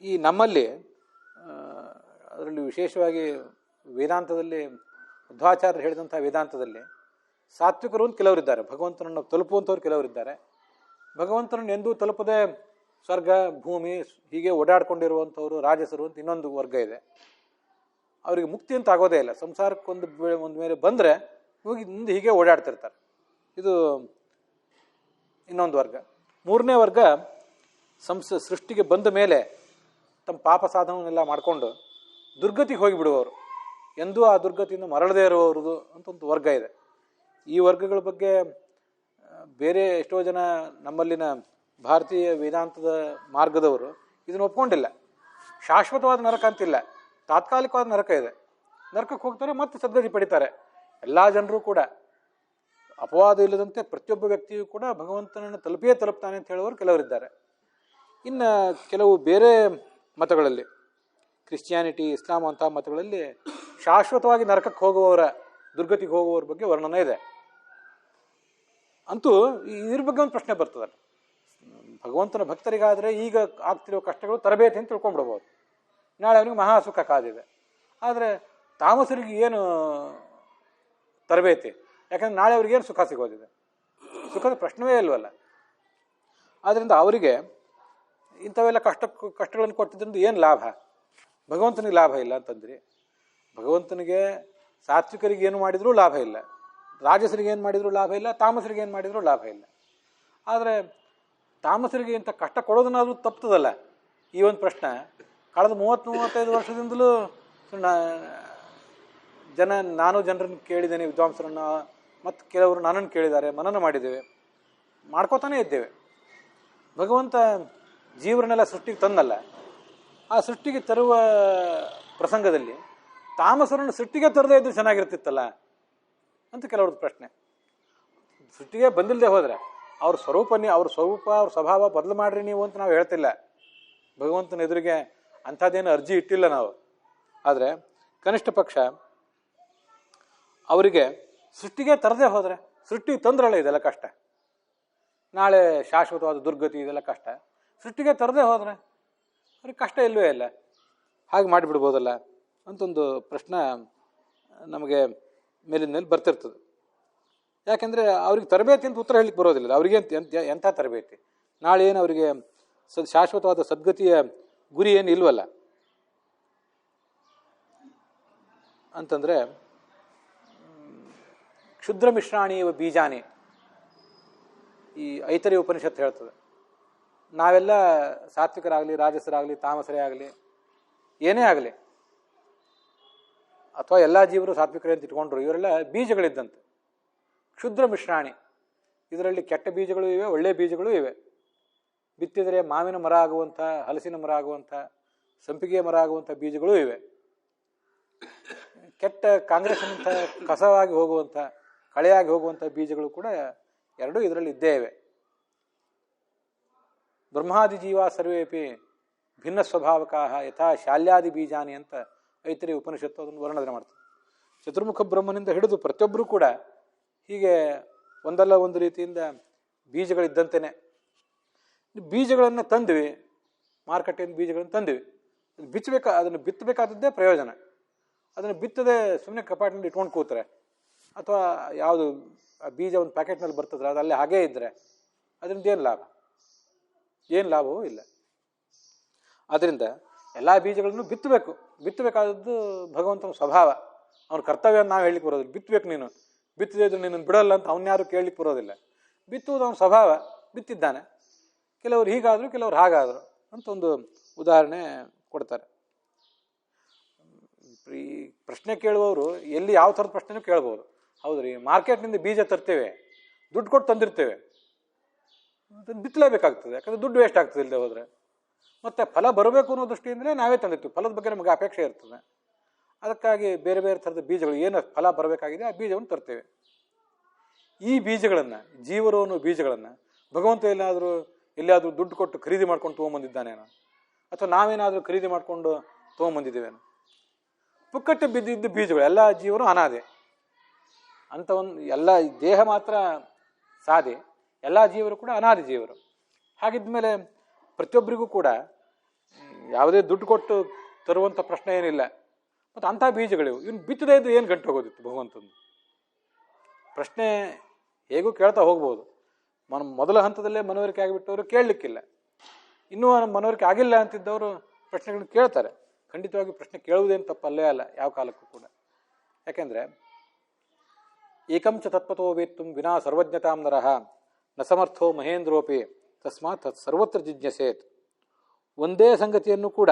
ಈ ನಮ್ಮಲ್ಲಿ ಅದರಲ್ಲಿ ವಿಶೇಷವಾಗಿ ವೇದಾಂತದಲ್ಲಿ ಮಧ್ವಾಚಾರ್ಯರು ಹೇಳಿದಂಥ ವೇದಾಂತದಲ್ಲಿ ಸಾತ್ವಿಕರು ಅಂತ ಕೆಲವರಿದ್ದಾರೆ, ಭಗವಂತನನ್ನು ತಲುಪುವಂಥವ್ರು ಕೆಲವರಿದ್ದಾರೆ. ಭಗವಂತನನ್ನು ಎಂದೂ ತಲುಪದೆ ಸ್ವರ್ಗ ಭೂಮಿ ಹೀಗೆ ಓಡಾಡ್ಕೊಂಡಿರುವಂಥವ್ರು ರಾಜಸರು ಅಂತ ಇನ್ನೊಂದು ವರ್ಗ ಇದೆ. ಅವರಿಗೆ ಮುಕ್ತಿ ಅಂತ ಆಗೋದೇ ಇಲ್ಲ. ಸಂಸಾರಕ್ಕೊಂದು ಮೇಲೆ ಬಂದರೆ ಹೋಗಿ ಮುಂದೆ ಹೀಗೆ ಓಡಾಡ್ತಿರ್ತಾರೆ. ಇದು ಇನ್ನೊಂದು ವರ್ಗ. ಮೂರನೇ ವರ್ಗ ಸೃಷ್ಟಿಗೆ ಬಂದ ಮೇಲೆ ತಮ್ಮ ಪಾಪ ಸಾಧನವನ್ನೆಲ್ಲ ಮಾಡಿಕೊಂಡು ದುರ್ಗತಿಗೆ ಹೋಗಿಬಿಡುವವರು, ಎಂದೂ ಆ ದುರ್ಗತಿಯಿಂದ ಮರಳದೇ ಇರುವವ್ರದ್ದು ಅಂತ ಒಂದು ವರ್ಗ ಇದೆ. ಈ ವರ್ಗಗಳ ಬಗ್ಗೆ ಬೇರೆ ಎಷ್ಟೋ ಜನ ನಮ್ಮಲ್ಲಿನ ಭಾರತೀಯ ವೇದಾಂತದ ಮಾರ್ಗದವರು ಇದನ್ನು ಒಪ್ಕೊಂಡಿಲ್ಲ. ಶಾಶ್ವತವಾದ ನರಕ ಅಂತಿಲ್ಲ, ತಾತ್ಕಾಲಿಕವಾದ ನರಕ ಇದೆ. ನರಕಕ್ಕೆ ಹೋಗ್ತಾರೆ, ಮತ್ತೆ ಸದ್ಗತಿ ಪಡಿತಾರೆ. ಎಲ್ಲ ಜನರು ಕೂಡ ಅಪವಾದ ಇಲ್ಲದಂತೆ ಪ್ರತಿಯೊಬ್ಬ ವ್ಯಕ್ತಿಯೂ ಕೂಡ ಭಗವಂತನನ್ನು ತಲುಪ್ತಾನೆ ಅಂತ ಹೇಳುವವರು ಕೆಲವರಿದ್ದಾರೆ. ಇನ್ನು ಕೆಲವು ಬೇರೆ ಮತಗಳಲ್ಲಿ, ಕ್ರಿಶ್ಚಿಯಾನಿಟಿ, ಇಸ್ಲಾಂ ಅಂಥ ಮತಗಳಲ್ಲಿ ಶಾಶ್ವತವಾಗಿ ನರಕಕ್ಕೆ ಹೋಗುವವರ, ದುರ್ಗತಿಗೆ ಹೋಗುವವರ ಬಗ್ಗೆ ವರ್ಣನೆ ಇದೆ. ಅಂತೂ ಇದ್ರ ಬಗ್ಗೆ ಒಂದು ಪ್ರಶ್ನೆ ಬರ್ತದಲ್ಲ, ಭಗವಂತನ ಭಕ್ತರಿಗಾದರೆ ಈಗ ಆಗ್ತಿರೋ ಕಷ್ಟಗಳು ತರಬೇತಿ ಅಂತ ತಿಳ್ಕೊಂಡ್ಬಿಡ್ಬೋದು. ನಾಳೆ ಅವನಿಗೆ ಮಹಾಸುಖ ಕಾದಿದೆ. ಆದರೆ ತಾಮಸರಿಗೆ ಏನು ತರಬೇತಿ? ಯಾಕಂದ್ರೆ ನಾಳೆ ಅವ್ರಿಗೇನು ಸುಖ ಸಿಗೋದಿದೆ? ಸುಖದ ಪ್ರಶ್ನವೇ ಇಲ್ವಲ್ಲ. ಆದ್ದರಿಂದ ಅವರಿಗೆ ಇಂಥವೆಲ್ಲ ಕಷ್ಟಗಳನ್ನು ಕೊಟ್ಟಿದ್ದರಿಂದ ಏನು ಲಾಭ? ಭಗವಂತನಿಗೆ ಲಾಭ ಇಲ್ಲ ಅಂತಂದ್ರಿ. ಭಗವಂತನಿಗೆ ಸಾತ್ವಿಕರಿಗೆ ಏನು ಮಾಡಿದರೂ ಲಾಭ ಇಲ್ಲ, ರಾಜಸರಿಗೆ ಏನು ಮಾಡಿದರೂ ಲಾಭ ಇಲ್ಲ, ತಾಮಸರಿಗೆ ಏನು ಮಾಡಿದರೂ ಲಾಭ ಇಲ್ಲ. ಆದರೆ ತಾಮಸರಿಗೆ ಇಂಥ ಕಷ್ಟ ಕೊಡೋದನ್ನಾದ್ರೂ ತಪ್ತದಲ್ಲ. ಈ ಒಂದು ಪ್ರಶ್ನೆ ಕಳೆದ 30-35 ವರ್ಷದಿಂದಲೂ ನಾನು ಜನರನ್ನು ಕೇಳಿದ್ದೇನೆ, ವಿದ್ವಾಂಸರನ್ನು, ಮತ್ತು ಕೆಲವರು ನನ್ನನ್ನು ಕೇಳಿದ್ದಾರೆ, ಮನನ ಮಾಡಿದ್ದೇವೆ, ಮಾಡ್ಕೋತಾನೆ ಇದ್ದೇವೆ. ಭಗವಂತ ಜೀವರನ್ನೆಲ್ಲ ಸೃಷ್ಟಿಗೆ ತಂದಲ್ಲ, ಆ ಸೃಷ್ಟಿಗೆ ತರುವ ಪ್ರಸಂಗದಲ್ಲಿ ತಾಮಸರನ್ನು ಸೃಷ್ಟಿಗೆ ತರದೇ ಇದ್ದು ಚೆನ್ನಾಗಿರ್ತಿತ್ತಲ್ಲ ಅಂತ ಕೆಲವ್ರದ್ದು ಪ್ರಶ್ನೆ. ಸೃಷ್ಟಿಗೆ ಬಂದಿಲ್ಲದೆ ಹೋದರೆ ಅವ್ರ ಸ್ವಭಾವ ಬದಲು ಮಾಡ್ರಿ ನೀವು ಅಂತ ನಾವು ಹೇಳ್ತಿಲ್ಲ. ಭಗವಂತನ ಎದುರಿಗೆ ಅಂಥದ್ದೇನು ಅರ್ಜಿ ಇಟ್ಟಿಲ್ಲ ನಾವು. ಆದರೆ ಕನಿಷ್ಠ ಪಕ್ಷ ಅವರಿಗೆ ಸೃಷ್ಟಿಗೆ ತರದೇ ಹೋದರೆ, ಸೃಷ್ಟಿಗೆ ತಂದ್ರಲ್ಲ ಇದೆಲ್ಲ ಕಷ್ಟ, ನಾಳೆ ಶಾಶ್ವತವಾದ ದುರ್ಗತಿ ಇದೆಲ್ಲ ಕಷ್ಟ, ಸೃಷ್ಟಿಗೆ ತರದೇ ಹೋದರೆ ಅವ್ರಿಗೆ ಕಷ್ಟ ಇಲ್ಲವೇ ಇಲ್ಲ, ಹಾಗೆ ಮಾಡಿಬಿಡ್ಬೋದಲ್ಲ ಅಂತೊಂದು ಪ್ರಶ್ನೆ ನಮಗೆ ಮೇಲಿನ ಮೇಲೆ ಬರ್ತಿರ್ತದೆ. ಯಾಕೆಂದರೆ ಅವ್ರಿಗೆ ತರಬೇತಿ ಅಂತ ಉತ್ತರ ಹೇಳಲಿಕ್ಕೆ ಬರೋದಿಲ್ಲ. ಅವ್ರಿಗೆ ಎಂಥ ತರಬೇತಿ? ನಾಳೆ ಏನು ಅವರಿಗೆ ಶಾಶ್ವತವಾದ ಸದ್ಗತಿಯ ಗುರಿ ಏನು ಇಲ್ವಲ್ಲ ಅಂತಂದರೆ ಕ್ಷುದ್ರ ಮಿಶ್ರಾಣಿ ಇವ ಬೀಜಾನಿ, ಈ ಐತರೇಯ ಉಪನಿಷತ್ತು ಹೇಳ್ತದೆ. ನಾವೆಲ್ಲ ಸಾತ್ವಿಕರಾಗಲಿ, ರಾಜಸರಾಗಲಿ, ತಾಮಸರೇ ಆಗಲಿ, ಏನೇ ಆಗಲಿ, ಅಥವಾ ಎಲ್ಲ ಜೀವರು ಸಾತ್ವಿಕರೇ ಅಂತ ಇಟ್ಕೊಂಡ್ರು, ಇವರೆಲ್ಲ ಬೀಜಗಳಿದ್ದಂತೆ. ಕ್ಷುದ್ರ ಮಿಶ್ರಾಣಿ, ಇದರಲ್ಲಿ ಕೆಟ್ಟ ಬೀಜಗಳು ಇವೆ, ಒಳ್ಳೆಯ ಬೀಜಗಳು ಇವೆ. ಬಿತ್ತಿದರೆ ಮಾವಿನ ಮರ ಆಗುವಂಥ, ಹಲಸಿನ ಮರ ಆಗುವಂಥ, ಸಂಪಿಗೆ ಮರ ಆಗುವಂಥ ಬೀಜಗಳು ಇವೆ. ಕೆಟ್ಟ ಕಾಂಗ್ರೆಸ್ನಂಥ ಕಸವಾಗಿ ಹೋಗುವಂಥ, ಕಳೆಯಾಗಿ ಹೋಗುವಂಥ ಬೀಜಗಳು ಕೂಡ ಎರಡೂ ಇದರಲ್ಲಿ ಇದ್ದೇ ಇವೆ. ಬ್ರಹ್ಮಾದಿ ಜೀವ ಸರ್ವೇಪಿ ಭಿನ್ನ ಸ್ವಭಾವಕಾಹ ಯಥಾ ಶಾಲ್ಯಾದಿ ಬೀಜಾನಿ ಅಂತ ಐತರೇಯ ಉಪನಿಷತ್ತು ಅದನ್ನು ವರ್ಣನೆ ಮಾಡ್ತದೆ. ಚತುರ್ಮುಖ ಬ್ರಹ್ಮನಿಂದ ಹಿಡಿದು ಪ್ರತಿಯೊಬ್ಬರೂ ಕೂಡ ಹೀಗೆ ಒಂದಲ್ಲ ಒಂದು ರೀತಿಯಿಂದ ಬೀಜಗಳಿದ್ದಂತೆಯೇ. ಬೀಜಗಳನ್ನು ತಂದ್ವಿ, ಮಾರುಕಟ್ಟೆಯಿಂದ ಬೀಜಗಳನ್ನು ತಂದ್ವಿ, ಅದನ್ನು ಬಿತ್ತಬೇಕಾದದ್ದೇ ಪ್ರಯೋಜನ. ಅದನ್ನು ಬಿತ್ತದೆ ಸುಮ್ಮನೆ ಕಪಾಟಿನಲ್ಲಿ ಇಟ್ಕೊಂಡು ಕೂತ್ರೆ, ಅಥವಾ ಯಾವುದು ಬೀಜ ಒಂದು ಪ್ಯಾಕೆಟ್ನಲ್ಲಿ ಬರ್ತದ್ರೆ ಅದು ಅಲ್ಲೇ ಹಾಗೇ ಇದ್ದರೆ ಅದರಿಂದ ಏನು ಲಾಭ? ಏನು ಲಾಭವೂ ಇಲ್ಲ. ಆದ್ದರಿಂದ ಎಲ್ಲ ಬೀಜಗಳನ್ನು ಬಿತ್ತಬೇಕು. ಬಿತ್ತಬೇಕಾದದ್ದು ಭಗವಂತನ ಸ್ವಭಾವ, ಅವನ ಕರ್ತವ್ಯ ನಾವು ಹೇಳಲಿಕ್ಕೆ ಬರೋದಿಲ್ಲ. ಬಿತ್ತಬೇಕು, ನೀನು ಬಿತ್ತದೇ ಇದ್ರೆ ನೀನು ಬಿಡಲ್ಲ ಅಂತ ಅವನ್ಯಾರು ಕೇಳಲಿಕ್ಕೆ ಬರೋದಿಲ್ಲ. ಬಿತ್ತುವುದು ಅವನ ಸ್ವಭಾವ, ಬಿತ್ತಿದ್ದಾನೆ. ಕೆಲವರು ಹೀಗಾದರು, ಕೆಲವರು ಹಾಗಾದರು ಅಂತ ಒಂದು ಉದಾಹರಣೆ ಕೊಡ್ತಾರೆ. ಈ ಪ್ರಶ್ನೆ ಕೇಳುವವರು ಎಲ್ಲಿ ಯಾವ ಥರದ ಪ್ರಶ್ನೆನೂ ಕೇಳ್ಬೋದು. ಹೌದ್ರಿ, ಮಾರ್ಕೆಟ್ನಿಂದ ಬೀಜ ತರ್ತೇವೆ, ದುಡ್ಡು ಕೊಟ್ಟು ತಂದಿರ್ತೇವೆ, ಬಿತ್ತಲೇಬೇಕಾಗ್ತದೆ, ಯಾಕಂದರೆ ದುಡ್ಡು ವೇಸ್ಟ್ ಆಗ್ತದೆ ಇಲ್ಲದೆ ಹೋದರೆ. ಮತ್ತು ಫಲ ಬರಬೇಕು ಅನ್ನೋ ದೃಷ್ಟಿಯಿಂದಲೇ ನಾವೇ ತಂದಿರ್ತೀವಿ. ಫಲದ ಬಗ್ಗೆ ನಮಗೆ ಅಪೇಕ್ಷೆ ಇರ್ತದೆ. ಅದಕ್ಕಾಗಿ ಬೇರೆ ಬೇರೆ ಥರದ ಬೀಜಗಳು, ಏನು ಫಲ ಬರಬೇಕಾಗಿದೆ ಆ ಬೀಜವನ್ನು ತರ್ತೇವೆ. ಈ ಬೀಜಗಳನ್ನು, ಜೀವರು ಅನ್ನೋ ಬೀಜಗಳನ್ನು ಭಗವಂತ ಎಲ್ಲಿಯಾದರೂ ದುಡ್ಡು ಕೊಟ್ಟು ಖರೀದಿ ಮಾಡ್ಕೊಂಡು ತೊಗೊಂಬಂದಿದ್ದಾನೇನೋ, ಅಥವಾ ನಾವೇನಾದರೂ ಖರೀದಿ ಮಾಡಿಕೊಂಡು ತೊಗೊಂಬಂದಿದ್ದೇವೇನೋ? ಪುಕ್ಕಟ್ಟೆ ಬಿದ್ದಿದ್ದ ಬೀಜಗಳು. ಎಲ್ಲ ಜೀವರು ಅನಾದೆ ಅಂತ ಒಂದು, ಎಲ್ಲ ದೇಹ ಮಾತ್ರ ಸಾದೆ, ಎಲ್ಲ ಜೀವರು ಕೂಡ ಅನಾದಿ ಜೀವರು. ಹಾಗಿದ್ದ ಮೇಲೆ ಪ್ರತಿಯೊಬ್ಬರಿಗೂ ಕೂಡ ಯಾವುದೇ ದುಡ್ಡು ಕೊಟ್ಟು ತರುವಂಥ ಪ್ರಶ್ನೆ ಏನಿಲ್ಲ. ಮತ್ತು ಅಂಥ ಬೀಜಗಳಿವು. ಇವನು ಬಿತ್ತದೇ ಇದ್ದು ಏನು ಗಂಟು ಹೋಗೋದಿತ್ತು ಭಗವಂತನ ಪ್ರಶ್ನೆ? ಹೇಗೂ ಕೇಳ್ತಾ ಹೋಗ್ಬೋದು. ಮೊದಲ ಹಂತದಲ್ಲೇ ಮನವರಿಕೆ ಆಗಿಬಿಟ್ಟವರು ಕೇಳಲಿಕ್ಕಿಲ್ಲ. ಇನ್ನೂ ಮನವರಿಕೆ ಆಗಿಲ್ಲ ಅಂತಿದ್ದವರು ಪ್ರಶ್ನೆಗಳನ್ನು ಕೇಳ್ತಾರೆ. ಖಂಡಿತವಾಗಿ ಪ್ರಶ್ನೆ ಕೇಳುವುದೇನು ತಪ್ಪಲ್ಲೇ ಅಲ್ಲ ಯಾವ ಕಾಲಕ್ಕೂ ಕೂಡ. ಯಾಕೆಂದರೆ ಏಕಂಚ ತತ್ವತೋ ವೇತ್ತುಂ ವಿನಾ ಸರ್ವಜ್ಞತಾಂ ನರಃ ನ ಸಮರ್ಥೋ ಮಹೇಂದ್ರೋಪಿ ತಸ್ಮಾತ್ ತತ್ ಸರ್ವತ್ರ ಜಿಜ್ಞಸೇತ್. ಒಂದೇ ಸಂಗತಿಯನ್ನು ಕೂಡ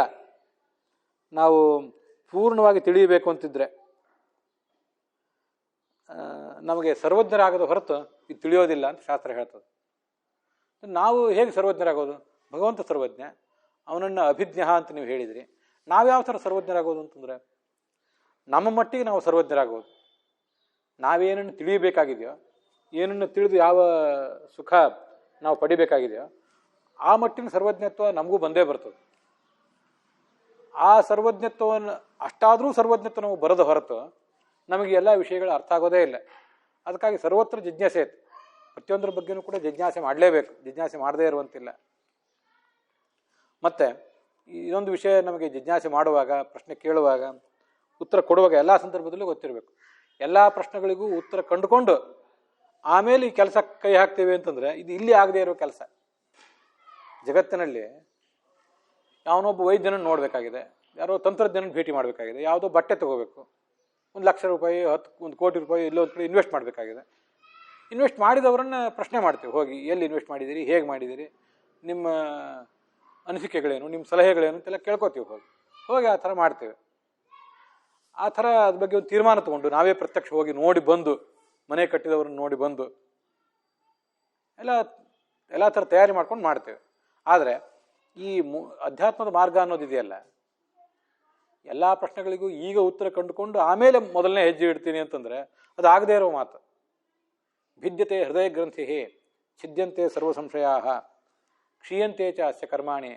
ನಾವು ಪೂರ್ಣವಾಗಿ ತಿಳಿಯಬೇಕು ಅಂತಿದ್ರೆ ನಮಗೆ ಸರ್ವಜ್ಞರಾಗೋದು ಹೊರತು ಇದು ತಿಳಿಯೋದಿಲ್ಲ ಅಂತ ಶಾಸ್ತ್ರ ಹೇಳ್ತದೆ. ನಾವು ಹೇಗೆ ಸರ್ವಜ್ಞರಾಗೋದು? ಭಗವಂತ ಸರ್ವಜ್ಞ, ಅವನನ್ನು ಅಭಿಜ್ಞ ಅಂತ ನೀವು ಹೇಳಿದ್ರಿ. ನಾವ್ಯಾವ ಥರ ಸರ್ವಜ್ಞರಾಗೋದು ಅಂತಂದರೆ, ನಮ್ಮ ಮಟ್ಟಿಗೆ ನಾವು ಸರ್ವಜ್ಞರಾಗೋದು. ನಾವೇನನ್ನು ತಿಳಿಯಬೇಕಾಗಿದೆಯೋ, ಏನನ್ನು ತಿಳಿದು ಯಾವ ಸುಖ ನಾವು ಪಡಿಬೇಕಾಗಿದೆಯೋ ಆ ಮಟ್ಟಿನ ಸರ್ವಜ್ಞತ್ವ ನಮಗೂ ಬಂದೇ ಬರ್ತದೆ. ಆ ಸರ್ವಜ್ಞತ್ವವನ್ನು ಅಷ್ಟಾದರೂ ಸರ್ವಜ್ಞತ್ವ ನಾವು ಬರದ ಹೊರತು ನಮಗೆ ಎಲ್ಲ ವಿಷಯಗಳು ಅರ್ಥ ಆಗೋದೇ ಇಲ್ಲ. ಅದಕ್ಕಾಗಿ ಸರ್ವತ್ರ ಜಿಜ್ಞಾಸೆ, ಪ್ರತಿಯೊಂದರ ಬಗ್ಗೆನೂ ಕೂಡ ಜಿಜ್ಞಾಸೆ ಮಾಡಲೇಬೇಕು. ಜಿಜ್ಞಾಸೆ ಮಾಡದೇ ಇರುವಂತಿಲ್ಲ. ಮತ್ತು ಇದೊಂದು ವಿಷಯ ನಮಗೆ ಜಿಜ್ಞಾಸೆ ಮಾಡುವಾಗ, ಪ್ರಶ್ನೆ ಕೇಳುವಾಗ, ಉತ್ತರ ಕೊಡುವಾಗ ಎಲ್ಲ ಸಂದರ್ಭದಲ್ಲೂ ಗೊತ್ತಿರಬೇಕು. ಎಲ್ಲ ಪ್ರಶ್ನೆಗಳಿಗೂ ಉತ್ತರ ಕಂಡುಕೊಂಡು ಆಮೇಲೆ ಈ ಕೆಲಸ ಕೈ ಹಾಕ್ತೇವೆ ಅಂತಂದರೆ ಇದು ಇಲ್ಲಿ ಆಗದೇ ಇರೋ ಕೆಲಸ. ಜಗತ್ತಿನಲ್ಲಿ ಯಾವನೊಬ್ಬ ವೈದ್ಯನನ್ನು ನೋಡಬೇಕಾಗಿದೆ, ಯಾರೋ ತಂತ್ರಜ್ಞನ ಭೇಟಿ ಮಾಡಬೇಕಾಗಿದೆ, ಯಾವುದೋ ಬಟ್ಟೆ ತೊಗೋಬೇಕು, 1,00,000 ರೂಪಾಯಿ, 1 ಕೋಟಿ ರೂಪಾಯಿ ಇಲ್ಲೊಂದು ಕಡೆ ಇನ್ವೆಸ್ಟ್ ಮಾಡಬೇಕಾಗಿದೆ. ಇನ್ವೆಸ್ಟ್ ಮಾಡಿದವರನ್ನು ಪ್ರಶ್ನೆ ಮಾಡ್ತೇವೆ, ಹೋಗಿ ಎಲ್ಲಿ ಇನ್ವೆಸ್ಟ್ ಮಾಡಿದ್ದೀರಿ, ಹೇಗೆ ಮಾಡಿದ್ದೀರಿ, ನಿಮ್ಮ ಅನಿಸಿಕೆಗಳೇನು, ನಿಮ್ಮ ಸಲಹೆಗಳೇನು ಅಂತೆಲ್ಲ ಕೇಳ್ಕೊತೀವಿ. ಹೋಗಿ ಆ ಥರ ಮಾಡ್ತೇವೆ. ಆ ಥರ ಅದ್ರ ಬಗ್ಗೆ ಒಂದು ತೀರ್ಮಾನ ತಗೊಂಡು ನಾವೇ ಪ್ರತ್ಯಕ್ಷ ಹೋಗಿ ನೋಡಿ ಬಂದು, ಮನೆ ಕಟ್ಟಿದವ್ರನ್ನ ನೋಡಿ ಬಂದು ಎಲ್ಲ ಥರ ತಯಾರಿ ಮಾಡ್ಕೊಂಡು ಮಾಡ್ತೇವೆ. ಆದರೆ ಈ ಅಧ್ಯಾತ್ಮದ ಮಾರ್ಗ ಅನ್ನೋದಿದೆಯಲ್ಲ, ಎಲ್ಲ ಪ್ರಶ್ನೆಗಳಿಗೂ ಈಗ ಉತ್ತರ ಕಂಡುಕೊಂಡು ಆಮೇಲೆ ಮೊದಲನೇ ಹೆಜ್ಜೆ ಇಡ್ತೀನಿ ಅಂತಂದರೆ ಅದು ಆಗದೇ ಇರೋ ಮಾತು. ಭಿದ್ಯತೆ ಹೃದಯ ಗ್ರಂಥಿ ಛಿದ್ಯಂತೆ ಸರ್ವ ಸಂಶಯಾ ಕ್ಷೀಯಂತೆ ಚ ಅಸ್ಯ ಕರ್ಮಾಣಿ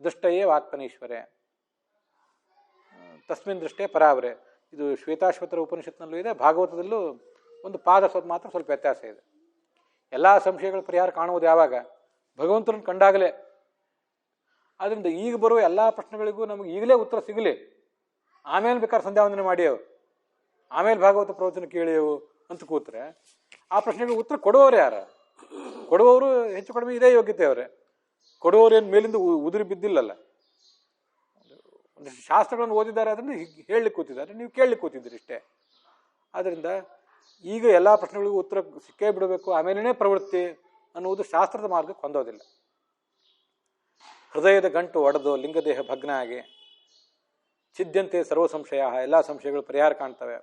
ದೃಷ್ಟಯೇ ಆತ್ಮನೀಶ್ವರೇ ತಸ್ಮಿನ್ ದೃಷ್ಟೇ ಪರಾವರೆ. ಇದು ಶ್ವೇತಾಶ್ವತರ ಉಪನಿಷತ್ನಲ್ಲೂ ಇದೆ, ಭಾಗವತದಲ್ಲೂ ಒಂದು ಪಾದ ಮಾತ್ರ ಸ್ವಲ್ಪ ವ್ಯತ್ಯಾಸ ಇದೆ. ಎಲ್ಲ ಸಂಶಯಗಳ ಪರಿಹಾರ ಕಾಣುವುದು ಯಾವಾಗ? ಭಗವಂತನನ್ನು ಕಂಡಾಗಲೇ. ಆದ್ದರಿಂದ ಈಗ ಬರುವ ಎಲ್ಲ ಪ್ರಶ್ನೆಗಳಿಗೂ ನಮಗೆ ಈಗಲೇ ಉತ್ತರ ಸಿಗಲಿ, ಆಮೇಲೆ ಬೇಕಾದ್ರೆ ಸಂಧ್ಯಾವಂದನೆ ಮಾಡಿಯವು, ಆಮೇಲೆ ಭಾಗವತ ಪ್ರವಚನ ಕೇಳಿಯವು ಅಂತ ಕೂತ್ರೆ ಆ ಪ್ರಶ್ನೆಗಳಿಗೆ ಉತ್ತರ ಕೊಡುವವರು ಯಾರು? ಕೊಡುವವರು ಹೆಚ್ಚು ಕಡಿಮೆ ಇದೇ ಯೋಗ್ಯತೆ ಅವರೇ. ಕೊಡುವವರು ಏನು ಮೇಲಿಂದ ಉದುರಿ ಬಿದ್ದಿಲ್ಲಲ್ಲ. ಒಂದಿಷ್ಟು ಶಾಸ್ತ್ರಗಳನ್ನು ಓದಿದ್ದಾರೆ, ಅದನ್ನು ಹೇಳಲಿಕ್ಕೆ ಕೂತಿದ್ದಾರೆ, ನೀವು ಕೇಳಲಿಕ್ಕೆ ಕೂತಿದ್ದೀರಿ ಇಷ್ಟೇ. ಆದ್ದರಿಂದ ಈಗ ಎಲ್ಲ ಪ್ರಶ್ನೆಗಳಿಗೂ ಉತ್ತರ ಸಿಕ್ಕೇ ಬಿಡಬೇಕು ಆಮೇಲೇ ಪ್ರವೃತ್ತಿ ಅನ್ನುವುದು ಶಾಸ್ತ್ರದ ಮಾರ್ಗಕ್ಕೆ ಹೊಂದೋದಿಲ್ಲ. ಹೃದಯದ ಗಂಟು ಒಡೆದು ಲಿಂಗದೇಹ ಭಗ್ನ ಆಗಿ ಛಿದ್ಯಂತೆ ಸರ್ವ ಸಂಶಯ, ಎಲ್ಲ ಸಂಶಯಗಳು ಪರಿಹಾರ ಕಾಣ್ತವೆ.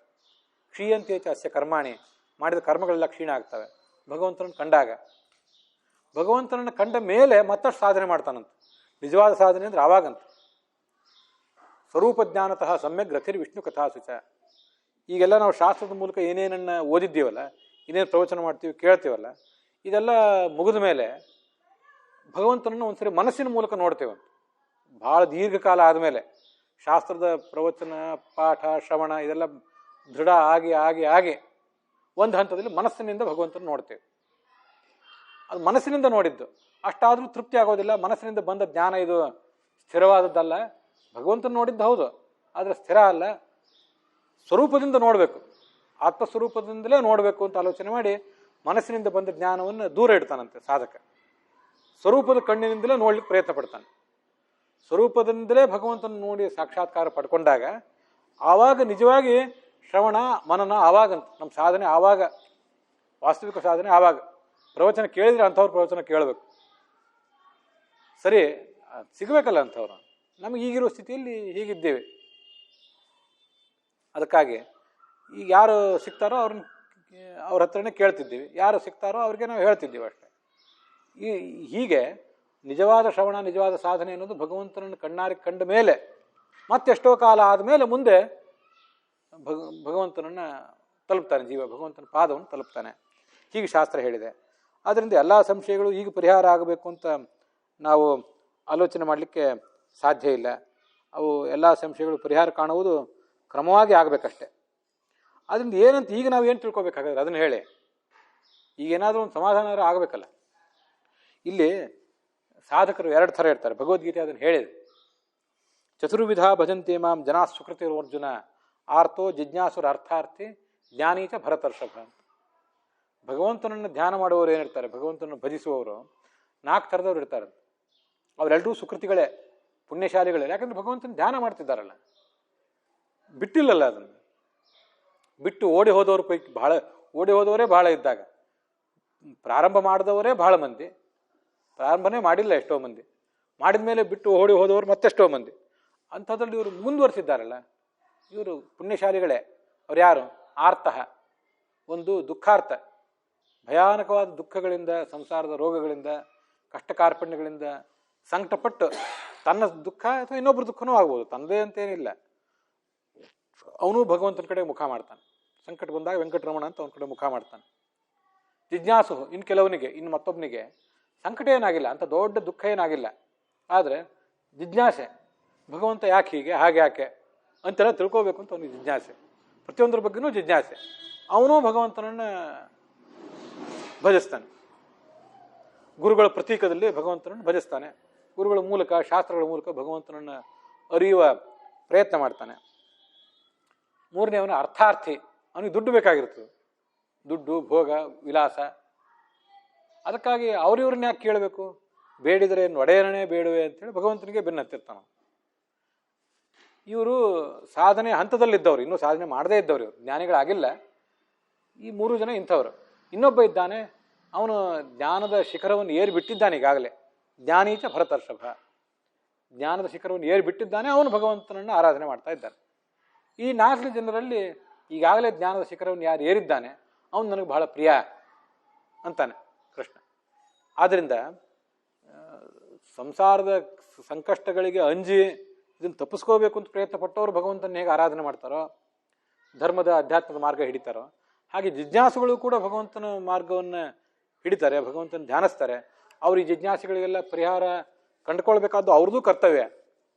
ಕ್ಷೀಯಂತೆ ಚ ಅಸ್ಯ ಕರ್ಮಾಣಿ, ಮಾಡಿದ ಕರ್ಮಗಳೆಲ್ಲ ಕ್ಷೀಣ ಆಗ್ತವೆ ಭಗವಂತನನ್ನು ಕಂಡಾಗ. ಭಗವಂತನನ್ನು ಕಂಡ ಮೇಲೆ ಮತ್ತಷ್ಟು ಸಾಧನೆ ಮಾಡ್ತಾನಂತ. ನಿಜವಾದ ಸಾಧನೆ ಅಂದ್ರೆ ಆವಾಗಂತ. ಸ್ವರೂಪ ಜ್ಞಾನತಃ ಸಮ್ಯಕ್ ರಥಿರ್ ವಿಷ್ಣು ಕಥಾಸುಚ. ಈಗೆಲ್ಲ ನಾವು ಶಾಸ್ತ್ರದ ಮೂಲಕ ಏನೇನನ್ನ ಓದಿದ್ದೀವಲ್ಲ, ಏನೇನು ಪ್ರವಚನ ಮಾಡ್ತೀವಿ ಕೇಳ್ತೀವಲ್ಲ, ಇದೆಲ್ಲ ಮುಗಿದ ಮೇಲೆ ಭಗವಂತನನ್ನು ಒಂದ್ಸರಿ ಮನಸ್ಸಿನ ಮೂಲಕ ನೋಡ್ತೇವಂತ. ಭಾಳ ದೀರ್ಘಕಾಲ ಆದಮೇಲೆ ಶಾಸ್ತ್ರದ ಪ್ರವಚನ ಪಾಠ ಶ್ರವಣ ಇದೆಲ್ಲ ದೃಢ ಆಗಿ ಆಗಿ ಆಗಿ ಒಂದು ಹಂತದಲ್ಲಿ ಮನಸ್ಸಿನಿಂದ ಭಗವಂತನ ನೋಡ್ತೇವೆ. ಅದು ಮನಸ್ಸಿನಿಂದ ನೋಡಿದ್ದು ಅಷ್ಟಾದರೂ ತೃಪ್ತಿ ಆಗೋದಿಲ್ಲ. ಮನಸ್ಸಿನಿಂದ ಬಂದ ಜ್ಞಾನ ಇದು ಸ್ಥಿರವಾದದ್ದಲ್ಲ. ಭಗವಂತನ ನೋಡಿದ್ದು ಹೌದು, ಆದರೆ ಸ್ಥಿರ ಅಲ್ಲ. ಸ್ವರೂಪದಿಂದ ನೋಡಬೇಕು, ಆತ್ಮಸ್ವರೂಪದಿಂದಲೇ ನೋಡಬೇಕು ಅಂತ ಆಲೋಚನೆ ಮಾಡಿ ಮನಸ್ಸಿನಿಂದ ಬಂದ ಜ್ಞಾನವನ್ನು ದೂರ ಇಡ್ತಾನಂತೆ ಸಾಧಕ. ಸ್ವರೂಪದ ಕಣ್ಣಿನಿಂದಲೇ ನೋಡ್ಲಿಕ್ಕೆ ಪ್ರಯತ್ನ ಪಡ್ತಾನೆ. ಸ್ವರೂಪದಿಂದಲೇ ಭಗವಂತನ ನೋಡಿ ಸಾಕ್ಷಾತ್ಕಾರ ಪಡ್ಕೊಂಡಾಗ ಆವಾಗ ನಿಜವಾಗಿ ಶ್ರವಣ ಮನನ ಆವಾಗಂತ ನಮ್ಮ ಸಾಧನೆ. ಆವಾಗ ವಾಸ್ತವಿಕ ಸಾಧನೆ ಆವಾಗ. ಪ್ರವಚನ ಕೇಳಿದ್ರೆ ಅಂಥವ್ರ ಪ್ರವಚನ ಕೇಳಬೇಕು. ಸರಿ ಸಿಗಬೇಕಲ್ಲ ಅಂಥವ್ರು. ನಮಗೆ ಈಗಿರೋ ಸ್ಥಿತಿಯಲ್ಲಿ ಹೀಗಿದ್ದೇವೆ. ಅದಕ್ಕಾಗಿ ಈಗ ಯಾರು ಸಿಗ್ತಾರೋ ಅವ್ರ ಹತ್ರನೇ ಕೇಳ್ತಿದ್ದೀವಿ, ಯಾರು ಸಿಗ್ತಾರೋ ಅವ್ರಿಗೆ ನಾವು ಹೇಳ್ತಿದ್ದೀವಿ ಅಷ್ಟೇ. ಹೀಗೆ ನಿಜವಾದ ಶ್ರವಣ ನಿಜವಾದ ಸಾಧನೆ ಅನ್ನೋದು ಭಗವಂತನನ್ನು ಕಣ್ಣಾರಿ ಕಂಡ ಮೇಲೆ ಮತ್ತೆಷ್ಟೋ ಕಾಲ ಆದಮೇಲೆ ಮುಂದೆ ಭಗವಂತನನ್ನು ತಲುಪ್ತಾನೆ ಜೀವ, ಭಗವಂತನ ಪಾದವನ್ನು ತಲುಪ್ತಾನೆ. ಹೀಗೆ ಶಾಸ್ತ್ರ ಹೇಳಿದೆ. ಆದ್ದರಿಂದ ಎಲ್ಲ ಸಂಶಯಗಳು ಈಗ ಪರಿಹಾರ ಆಗಬೇಕು ಅಂತ ನಾವು ಆಲೋಚನೆ ಮಾಡಲಿಕ್ಕೆ ಸಾಧ್ಯ ಇಲ್ಲ. ಅವು ಎಲ್ಲ ಸಂಶಯಗಳು ಪರಿಹಾರ ಕಾಣುವುದು ಕ್ರಮವಾಗಿ ಆಗಬೇಕಷ್ಟೆ. ಅದರಿಂದ ಏನಂತ ಈಗ ನಾವು ಏನು ತಿಳ್ಕೊಬೇಕಾದ್ರೆ ಅದನ್ನು ಹೇಳಿ. ಈಗೇನಾದರೂ ಒಂದು ಸಮಾಧಾನ ಆಗಬೇಕಲ್ಲ. ಇಲ್ಲಿ ಸಾಧಕರು ಎರಡು ಥರ ಇರ್ತಾರೆ. ಭಗವದ್ಗೀತೆ ಅದನ್ನು ಹೇಳಿದೆ. ಚತುರ್ವಿಧ ಭಜಂತೆ ಮಾಂ ಜನಾ ಸುಕೃತಿರ್ವರ್ಜುನ ಆರ್ತೋ ಜಿಜ್ಞಾಸುರ ಅರ್ಥಾರ್ಥಿ ಜ್ಞಾನೀಚ ಭರತರ್ಷಭ ಅಂತ. ಭಗವಂತನನ್ನು ಧ್ಯಾನ ಮಾಡುವವರು ಏನಿರ್ತಾರೆ, ಭಗವಂತನನ್ನು ಭಜಿಸುವವರು 4 ಥರದವ್ರು ಇರ್ತಾರೆ. ಅವರೆಲ್ಲರೂ ಸುಕೃತಿಗಳೇ, ಪುಣ್ಯಶಾಲಿಗಳೇ. ಯಾಕಂದ್ರೆ ಭಗವಂತನ ಧ್ಯಾನ ಮಾಡ್ತಿದ್ದಾರಲ್ಲ, ಬಿಟ್ಟಿಲ್ಲಲ್ಲ. ಅದನ್ನು ಬಿಟ್ಟು ಓಡಿ ಹೋದವ್ರ ಪೈಕಿ ಓಡಿ ಹೋದವರೇ ಬಹಳ ಇದ್ದಾಗ, ಪ್ರಾರಂಭ ಮಾಡಿದವರೇ ಬಹಳ ಮಂದಿ, ಪ್ರಾರಂಭನೇ ಮಾಡಿಲ್ಲ ಎಷ್ಟೋ ಮಂದಿ, ಮಾಡಿದ ಮೇಲೆ ಬಿಟ್ಟು ಓಡಿ ಹೋದವರು ಮತ್ತೆಷ್ಟೋ ಮಂದಿ. ಅಂಥದ್ರಲ್ಲಿ ಇವರು ಮುಂದುವರೆಸಿದ್ದಾರಲ್ಲ, ಇವರು ಪುಣ್ಯಶಾಲಿಗಳೇ. ಅವ್ರು ಯಾರು? ಆರ್ತಃ, ಒಂದು ದುಃಖಾರ್ಥ, ಭಯಾನಕವಾದ ದುಃಖಗಳಿಂದ, ಸಂಸಾರದ ರೋಗಗಳಿಂದ, ಕಷ್ಟ ಕಾರ್ಪಣ್ಯಗಳಿಂದ ಸಂಕಟಪಟ್ಟು ತನ್ನ ದುಃಖ ಅಥವಾ ಇನ್ನೊಬ್ಬರ ದುಃಖನೂ ಆಗ್ಬೋದು, ತನ್ನದೇ ಅಂತೇನಿಲ್ಲ, ಅವನು ಭಗವಂತನ ಕಡೆ ಮುಖ ಮಾಡ್ತಾನೆ. ಸಂಕಟ ಬಂದಾಗ ವೆಂಕಟರಮಣ ಅಂತ ಅವನ ಕಡೆ ಮುಖ ಮಾಡ್ತಾನೆ. ಜಿಜ್ಞಾಸು, ಇನ್ನು ಕೆಲವನಿಗೆ, ಇನ್ನು ಮತ್ತೊಬ್ಬನಿಗೆ ಸಂಕಟ ಏನಾಗಿಲ್ಲ, ಅಂತ ದೊಡ್ಡ ದುಃಖ ಏನಾಗಿಲ್ಲ, ಆದರೆ ಜಿಜ್ಞಾಸೆ, ಭಗವಂತ ಯಾಕೆ ಹೀಗೆ, ಹಾಗೆ ಯಾಕೆ ಅಂತೆಲ್ಲ ತಿಳ್ಕೋಬೇಕು ಅಂತ ಅವನಿಗೆ ಜಿಜ್ಞಾಸೆ. ಪ್ರತಿಯೊಂದರ ಬಗ್ಗೆನೂ ಜಿಜ್ಞಾಸೆ. ಅವನು ಭಗವಂತನನ್ನು ಭಜಿಸ್ತಾನೆ. ಗುರುಗಳ ಪ್ರತೀಕದಲ್ಲಿ ಭಗವಂತನನ್ನು ಭಜಿಸ್ತಾನೆ. ಗುರುಗಳ ಮೂಲಕ, ಶಾಸ್ತ್ರಗಳ ಮೂಲಕ ಭಗವಂತನನ್ನು ಅರಿಯುವ ಪ್ರಯತ್ನ ಮಾಡ್ತಾನೆ. ಮೂರನೇವನ ಅರ್ಥಾರ್ಥಿ. ಅವನಿಗೆ ದುಡ್ಡು ಬೇಕಾಗಿರ್ತದೆ, ದುಡ್ಡು, ಭೋಗ, ವಿಲಾಸ. ಅದಕ್ಕಾಗಿ ಅವ್ರಿವ್ರನ್ನ ಯಾಕೆ ಕೇಳಬೇಕು? ಬೇಡಿದರೆ ಒಡೆಯನೇ ಬೇಡುವೆ ಅಂತೇಳಿ ಭಗವಂತನಿಗೆ ಬೆನ್ನು ಹತ್ತಿರ್ತಾನೆ. ಇವರು ಸಾಧನೆ ಹಂತದಲ್ಲಿದ್ದವ್ರು, ಇನ್ನೂ ಸಾಧನೆ ಮಾಡದೇ ಇದ್ದವ್ರು, ಇವರು ಜ್ಞಾನಿಗಳಾಗಿಲ್ಲ. ಈ 3 ಜನ ಇಂಥವ್ರು. ಇನ್ನೊಬ್ಬ ಇದ್ದಾನೆ, ಅವನು ಜ್ಞಾನದ ಶಿಖರವನ್ನು ಏರಿ ಬಿಟ್ಟಿದ್ದಾನೆ ಈಗಾಗಲೇ. ಜ್ಞಾನೀಚ ಭರತರ್ಷಭ, ಜ್ಞಾನದ ಶಿಖರವನ್ನು ಏರಿ ಬಿಟ್ಟಿದ್ದಾನೆ, ಅವನು ಭಗವಂತನನ್ನು ಆರಾಧನೆ ಮಾಡ್ತಾ ಇದ್ದಾನೆ. ಈ 4 ಜನರಲ್ಲಿ ಈಗಾಗಲೇ ಜ್ಞಾನದ ಶಿಖರವನ್ನು ಯಾರು ಏರಿದ್ದಾನೆ ಅವನು ನನಗೆ ಬಹಳ ಪ್ರಿಯ ಅಂತಾನೆ ಕೃಷ್ಣ. ಆದ್ದರಿಂದ ಸಂಸಾರದ ಸಂಕಷ್ಟಗಳಿಗೆ ಅಂಜಿ ಇದನ್ನು ತಪ್ಪಿಸ್ಕೋಬೇಕು ಅಂತ ಪ್ರಯತ್ನ ಪಟ್ಟವರು ಭಗವಂತನ ಹೇಗೆ ಆರಾಧನೆ ಮಾಡ್ತಾರೋ, ಧರ್ಮದ ಅಧ್ಯಾತ್ಮದ ಮಾರ್ಗ ಹಿಡಿತಾರೋ, ಹಾಗೆ ಜಿಜ್ಞಾಸುಗಳು ಕೂಡ ಭಗವಂತನ ಮಾರ್ಗವನ್ನು ಹಿಡಿತಾರೆ, ಭಗವಂತನ ಧ್ಯಾನಿಸ್ತಾರೆ. ಅವ್ರ ಈ ಜಿಜ್ಞಾಸುಗಳಿಗೆಲ್ಲ ಪರಿಹಾರ ಕಂಡುಕೊಳ್ಬೇಕಾದ್ದು ಅವ್ರದ್ದು ಕರ್ತವ್ಯ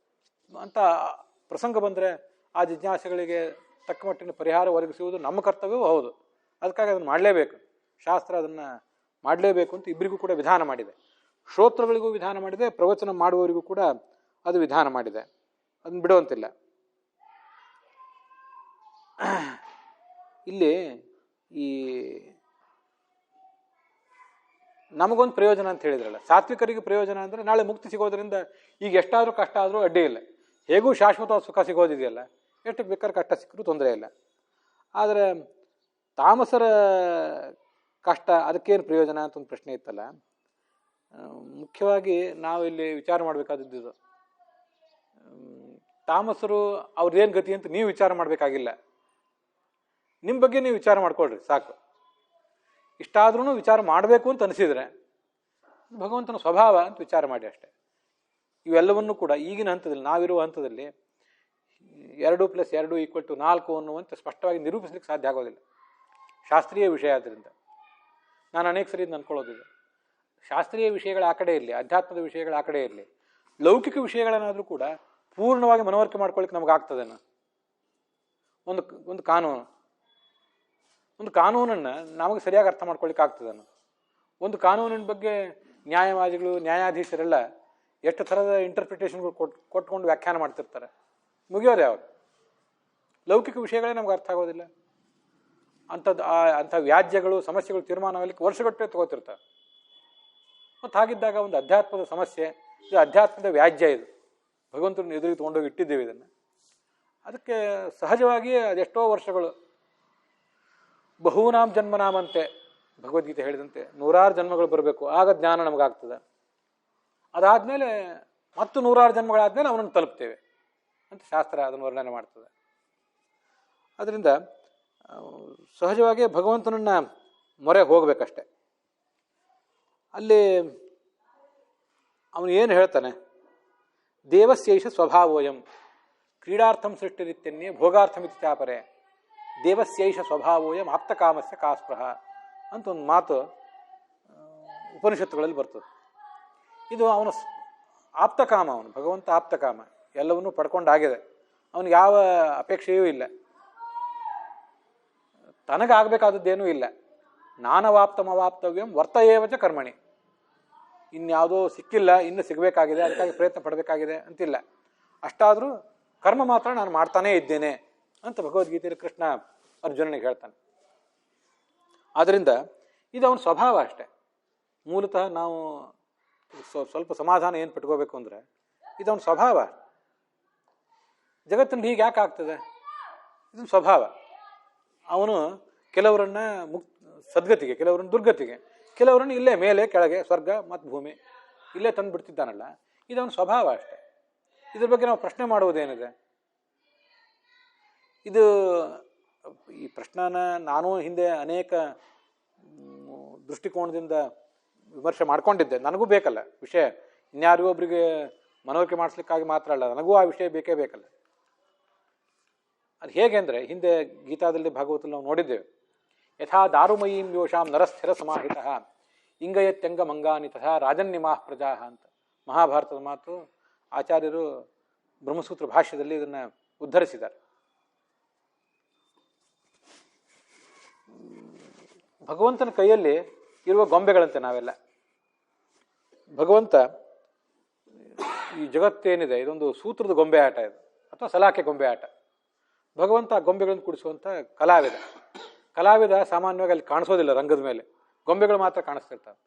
ಅಂತ ಪ್ರಸಂಗ ಬಂದರೆ ಆ ಜಿಜ್ಞಾಸುಗಳಿಗೆ ತಕ್ಕ ಮಟ್ಟಿನ ಪರಿಹಾರ ಒದಗಿಸುವುದು ನಮ್ಮ ಕರ್ತವ್ಯವೂ ಹೌದು. ಅದಕ್ಕಾಗಿ ಅದನ್ನು ಮಾಡಲೇಬೇಕು. ಶಾಸ್ತ್ರ ಅದನ್ನು ಮಾಡಲೇಬೇಕು ಅಂತ ಇಬ್ಬರಿಗೂ ಕೂಡ ವಿಧಾನ ಮಾಡಿದೆ. ಶ್ರೋತೃಗಳಿಗೂ ವಿಧಾನ ಮಾಡಿದೆ, ಪ್ರವಚನ ಮಾಡುವವರಿಗೂ ಕೂಡ ಅದು ವಿಧಾನ ಮಾಡಿದೆ. ಅದನ್ನು ಬಿಡುವಂತಿಲ್ಲ. ಇಲ್ಲಿ ಈ ನಮಗೊಂದು ಪ್ರಯೋಜನ ಅಂತ ಹೇಳಿದ್ರಲ್ಲ, ಸಾತ್ವಿಕರಿಗೆ ಪ್ರಯೋಜನ ಅಂದರೆ ನಾಳೆ ಮುಕ್ತಿ ಸಿಗೋದ್ರಿಂದ ಈಗ ಎಷ್ಟಾದರೂ ಕಷ್ಟ ಆದರೂ ಅಡ್ಡಿ ಇಲ್ಲ, ಹೇಗೂ ಶಾಶ್ವತವಾದ ಸುಖ ಸಿಗೋದಿದೆಯಲ್ಲ, ಎಷ್ಟು ಬೇಕಾದ್ರೆ ಕಷ್ಟ ಸಿಕ್ಕರೂ ತೊಂದರೆ ಇಲ್ಲ. ಆದರೆ ತಾಮಸರ ಕಷ್ಟ ಅದಕ್ಕೇನು ಪ್ರಯೋಜನ ಅಂತ ಒಂದು ಪ್ರಶ್ನೆ ಇತ್ತಲ್ಲ. ಮುಖ್ಯವಾಗಿ ನಾವು ಇಲ್ಲಿ ವಿಚಾರ ಮಾಡಬೇಕಾದದ್ದು ತಾಮಸರು ಅವ್ರದ್ದೇನು ಗತಿ ಅಂತ ನೀವು ವಿಚಾರ ಮಾಡಬೇಕಾಗಿಲ್ಲ. ನಿಮ್ಮ ಬಗ್ಗೆ ನೀವು ವಿಚಾರ ಮಾಡ್ಕೊಳ್ರಿ ಸಾಕು. ಇಷ್ಟಾದ್ರೂ ವಿಚಾರ ಮಾಡಬೇಕು ಅಂತ ಅನಿಸಿದರೆ ಭಗವಂತನ ಸ್ವಭಾವ ಅಂತ ವಿಚಾರ ಮಾಡಿ ಅಷ್ಟೆ. ಇವೆಲ್ಲವನ್ನೂ ಕೂಡ ಈಗಿನ ಹಂತದಲ್ಲಿ, ನಾವಿರುವ ಹಂತದಲ್ಲಿ 2 + 2 = 4 ಅನ್ನುವಂತೆ ಸ್ಪಷ್ಟವಾಗಿ ನಿರೂಪಿಸಲಿಕ್ಕೆ ಸಾಧ್ಯ ಆಗೋದಿಲ್ಲ. ಶಾಸ್ತ್ರೀಯ ವಿಷಯ ಆದ್ದರಿಂದ ನಾನು ಅನೇಕ ಸರಿ ಅಂದ್ಕೊಳ್ಳೋದಿದೆ, ಶಾಸ್ತ್ರೀಯ ವಿಷಯಗಳ ಆ ಕಡೆ ಇರಲಿ, ಅಧ್ಯಾತ್ಮದ ವಿಷಯಗಳ ಆ ಕಡೆ ಇರಲಿ, ಲೌಕಿಕ ವಿಷಯಗಳೇನಾದರೂ ಕೂಡ ಪೂರ್ಣವಾಗಿ ಮನವರಿಕೆ ಮಾಡ್ಕೊಳ್ಳಿಕ್ಕೆ ನಮಗಾಗ್ತದೇನೋ. ಒಂದು ಕಾನೂನನ್ನು ನಮಗೆ ಸರಿಯಾಗಿ ಅರ್ಥ ಮಾಡ್ಕೊಳ್ಳಿಕ್ಕೆ ಆಗ್ತದೇನೋ. ಒಂದು ಕಾನೂನಿನ ಬಗ್ಗೆ ನ್ಯಾಯವಾದಿಗಳು, ನ್ಯಾಯಾಧೀಶರೆಲ್ಲ ಎಷ್ಟು ಥರದ ಇಂಟರ್ಪ್ರಿಟೇಷನ್ಗಳು ಕೊಟ್ಕೊಂಡು ವ್ಯಾಖ್ಯಾನ ಮಾಡ್ತಿರ್ತಾರೆ. ಮುಗಿಯೋದು ಯಾವಾಗ? ಲೌಕಿಕ ವಿಷಯಗಳೇ ನಮ್ಗೆ ಅರ್ಥ ಆಗೋದಿಲ್ಲ. ಅಂಥ ವ್ಯಾಜ್ಯಗಳು, ಸಮಸ್ಯೆಗಳು ತೀರ್ಮಾನ ಆಗಲಿಕ್ಕೆ ವರ್ಷಗಟ್ಟಲೆ ತಗೋತಿರ್ತಾರೆ. ಮತ್ತು ಹಾಗಿದ್ದಾಗ ಒಂದು ಅಧ್ಯಾತ್ಮದ ಸಮಸ್ಯೆ, ಇದು ಅಧ್ಯಾತ್ಮದ ವ್ಯಾಜ್ಯ, ಇದು ಭಗವಂತನ ಎದುರಿಗೆ ತೊಗೊಂಡೋಗಿ ಇಟ್ಟಿದ್ದೇವೆ ಇದನ್ನು. ಅದಕ್ಕೆ ಸಹಜವಾಗಿ ಅದೆಷ್ಟೋ ವರ್ಷಗಳು, ಬಹೂನಾಂ ಜನ್ಮನಾಮಂತೆ ಭಗವದ್ಗೀತೆ ಹೇಳಿದಂತೆ 100 ಜನ್ಮಗಳು ಬರಬೇಕು, ಆಗ ಜ್ಞಾನ ನಮಗಾಗ್ತದೆ. ಅದಾದಮೇಲೆ ಮತ್ತು 100 ಜನ್ಮಗಳಾದಮೇಲೆ ಅವನನ್ನು ತಲುಪ್ತೇವೆ ಅಂತ ಶಾಸ್ತ್ರ ಅದನ್ನು ವರ್ಣನೆ ಮಾಡ್ತದೆ. ಅದರಿಂದ ಸಹಜವಾಗಿ ಭಗವಂತನನ್ನ ಮೊರೆ ಹೋಗಬೇಕಷ್ಟೆ. ಅಲ್ಲಿ ಅವನು ಏನು ಹೇಳ್ತಾನೆ, ದೇವಸ್ಯೈಷ ಸ್ವಭಾವೋಯಂ ಕ್ರೀಡಾರ್ಥಂ ಸೃಷ್ಟಿರಿತ್ಯನ್ಯೇ ಭೋಗಾರ್ಥಮಿತಿ ಚಾಪರೆ ದೇವಸ್ಯೈಷ ಸ್ವಭಾವೋಯಂ ಆಪ್ತಕಾಮಸ್ಯ ಕಾಸ್ಪೃಹ ಅಂತ ಒಂದು ಮಾತು ಉಪನಿಷತ್ತುಗಳಲ್ಲಿ ಬರ್ತದೆ. ಇದು ಅವನ ಆಪ್ತಕಾಮ, ಅವನು ಭಗವಂತ ಆಪ್ತಕಾಮ, ಎಲ್ಲವನ್ನೂ ಪಡ್ಕೊಂಡಾಗಿದೆ, ಅವನಿಗೆ ಯಾವ ಅಪೇಕ್ಷೆಯೂ ಇಲ್ಲ, ತನಗಾಗಬೇಕಾದದ್ದೇನೂ ಇಲ್ಲ. ನಾನವಾಪ್ತಮವಾಪ್ತವ್ಯಂ ವರ್ತಯೇವಚ ಕರ್ಮಣಿ, ಇನ್ಯಾವುದೋ ಸಿಕ್ಕಿಲ್ಲ, ಇನ್ನು ಸಿಗಬೇಕಾಗಿದೆ, ಅದಕ್ಕಾಗಿ ಪ್ರಯತ್ನ ಪಡಬೇಕಾಗಿದೆ ಅಂತಿಲ್ಲ. ಅಷ್ಟಾದರೂ ಕರ್ಮ ಮಾತ್ರ ನಾನು ಮಾಡ್ತಾನೇ ಇದ್ದೇನೆ ಅಂತ ಭಗವದ್ಗೀತೆಯಲ್ಲಿ ಕೃಷ್ಣ ಅರ್ಜುನನಿಗೆ ಹೇಳ್ತಾನೆ. ಆದ್ದರಿಂದ ಇದು ಅವನ ಸ್ವಭಾವ ಅಷ್ಟೆ. ಮೂಲತಃ ನಾವು ಸ್ವಲ್ಪ ಸಮಾಧಾನ ಏನು ಪಟ್ಕೋಬೇಕು ಅಂದರೆ ಇದು ಅವನ ಸ್ವಭಾವ. ಜಗತ್ತಿನ ಹೀಗೆ ಯಾಕೆ ಆಗ್ತದೆ? ಇದೊಂದು ಸ್ವಭಾವ. ಅವನು ಕೆಲವರನ್ನ ಸದ್ಗತಿಗೆ, ಕೆಲವರನ್ನು ದುರ್ಗತಿಗೆ, ಕೆಲವರನ್ನು ಇಲ್ಲೇ ಮೇಲೆ ಕೆಳಗೆ ಸ್ವರ್ಗ ಮತ್ತು ಭೂಮಿ ಇಲ್ಲೇ ತಂದು ಬಿಡ್ತಿದ್ದಾನಲ್ಲ, ಇದು ಅವನ ಸ್ವಭಾವ ಅಷ್ಟೆ. ಇದ್ರ ಬಗ್ಗೆ ನಾವು ಪ್ರಶ್ನೆ ಮಾಡುವುದೇನಿದೆ? ಇದು ಈ ಪ್ರಶ್ನೆನ ನಾನು ಹಿಂದೆ ಅನೇಕ ದೃಷ್ಟಿಕೋನದಿಂದ ವಿಮರ್ಶೆ ಮಾಡ್ಕೊಂಡಿದ್ದೆ. ನನಗೂ ಬೇಕಲ್ಲ ವಿಷಯ, ಇನ್ಯಾರಿಗೂ ಒಬ್ಬರಿಗೆ ಮನವರಿಕೆ ಮಾಡಿಸ್ಲಿಕ್ಕಾಗಿ ಮಾತ್ರ ಅಲ್ಲ, ನನಗೂ ಆ ವಿಷಯ ಬೇಕೇ ಬೇಕಲ್ಲ. ಅದು ಹೇಗೆ ಅಂದರೆ, ಹಿಂದೆ ಗೀತಾದಲ್ಲಿ ಭಾಗವತದಲ್ಲಿ ನಾವು ನೋಡಿದ್ದೇವೆ, ಯಥಾ ದಾರುಮಯೀಂ ಯೋಷಾಂ ನರಸ್ಥಿರ ಸಮಾಹಿತ ಇಂಗಯತ್ಯಂಗ ಮಂಗಾನಿ ತಥಾ ರಾಜನ್ಯಮಾಃ ಪ್ರಜಾ ಅಂತ ಮಹಾಭಾರತದ ಮಾತು. ಆಚಾರ್ಯರು ಬ್ರಹ್ಮಸೂತ್ರ ಭಾಷ್ಯದಲ್ಲಿ ಇದನ್ನು ಉದ್ಧರಿಸಿದ್ದಾರೆ. ಭಗವಂತನ ಕೈಯಲ್ಲಿ ಇರುವ ಗೊಂಬೆಗಳಂತೆ ನಾವೆಲ್ಲ. ಭಗವಂತ ಈ ಜಗತ್ತೇನಿದೆ ಇದೊಂದು ಸೂತ್ರದ ಗೊಂಬೆ ಆಟ, ಇದು ಅಥವಾ ಸಲಾಕೆ ಗೊಂಬೆ ಆಟ. ಭಗವಂತ ಗೊಂಬೆಗಳನ್ನು ಕುಡಿಸುವಂಥ ಕಲಾವಿದ ಸಾಮಾನ್ಯವಾಗಿ ಅಲ್ಲಿ ಕಾಣಿಸೋದಿಲ್ಲ, ರಂಗದ ಮೇಲೆ ಗೊಂಬೆಗಳು ಮಾತ್ರ ಕಾಣಿಸ್ತಿರ್ತಾನೆ.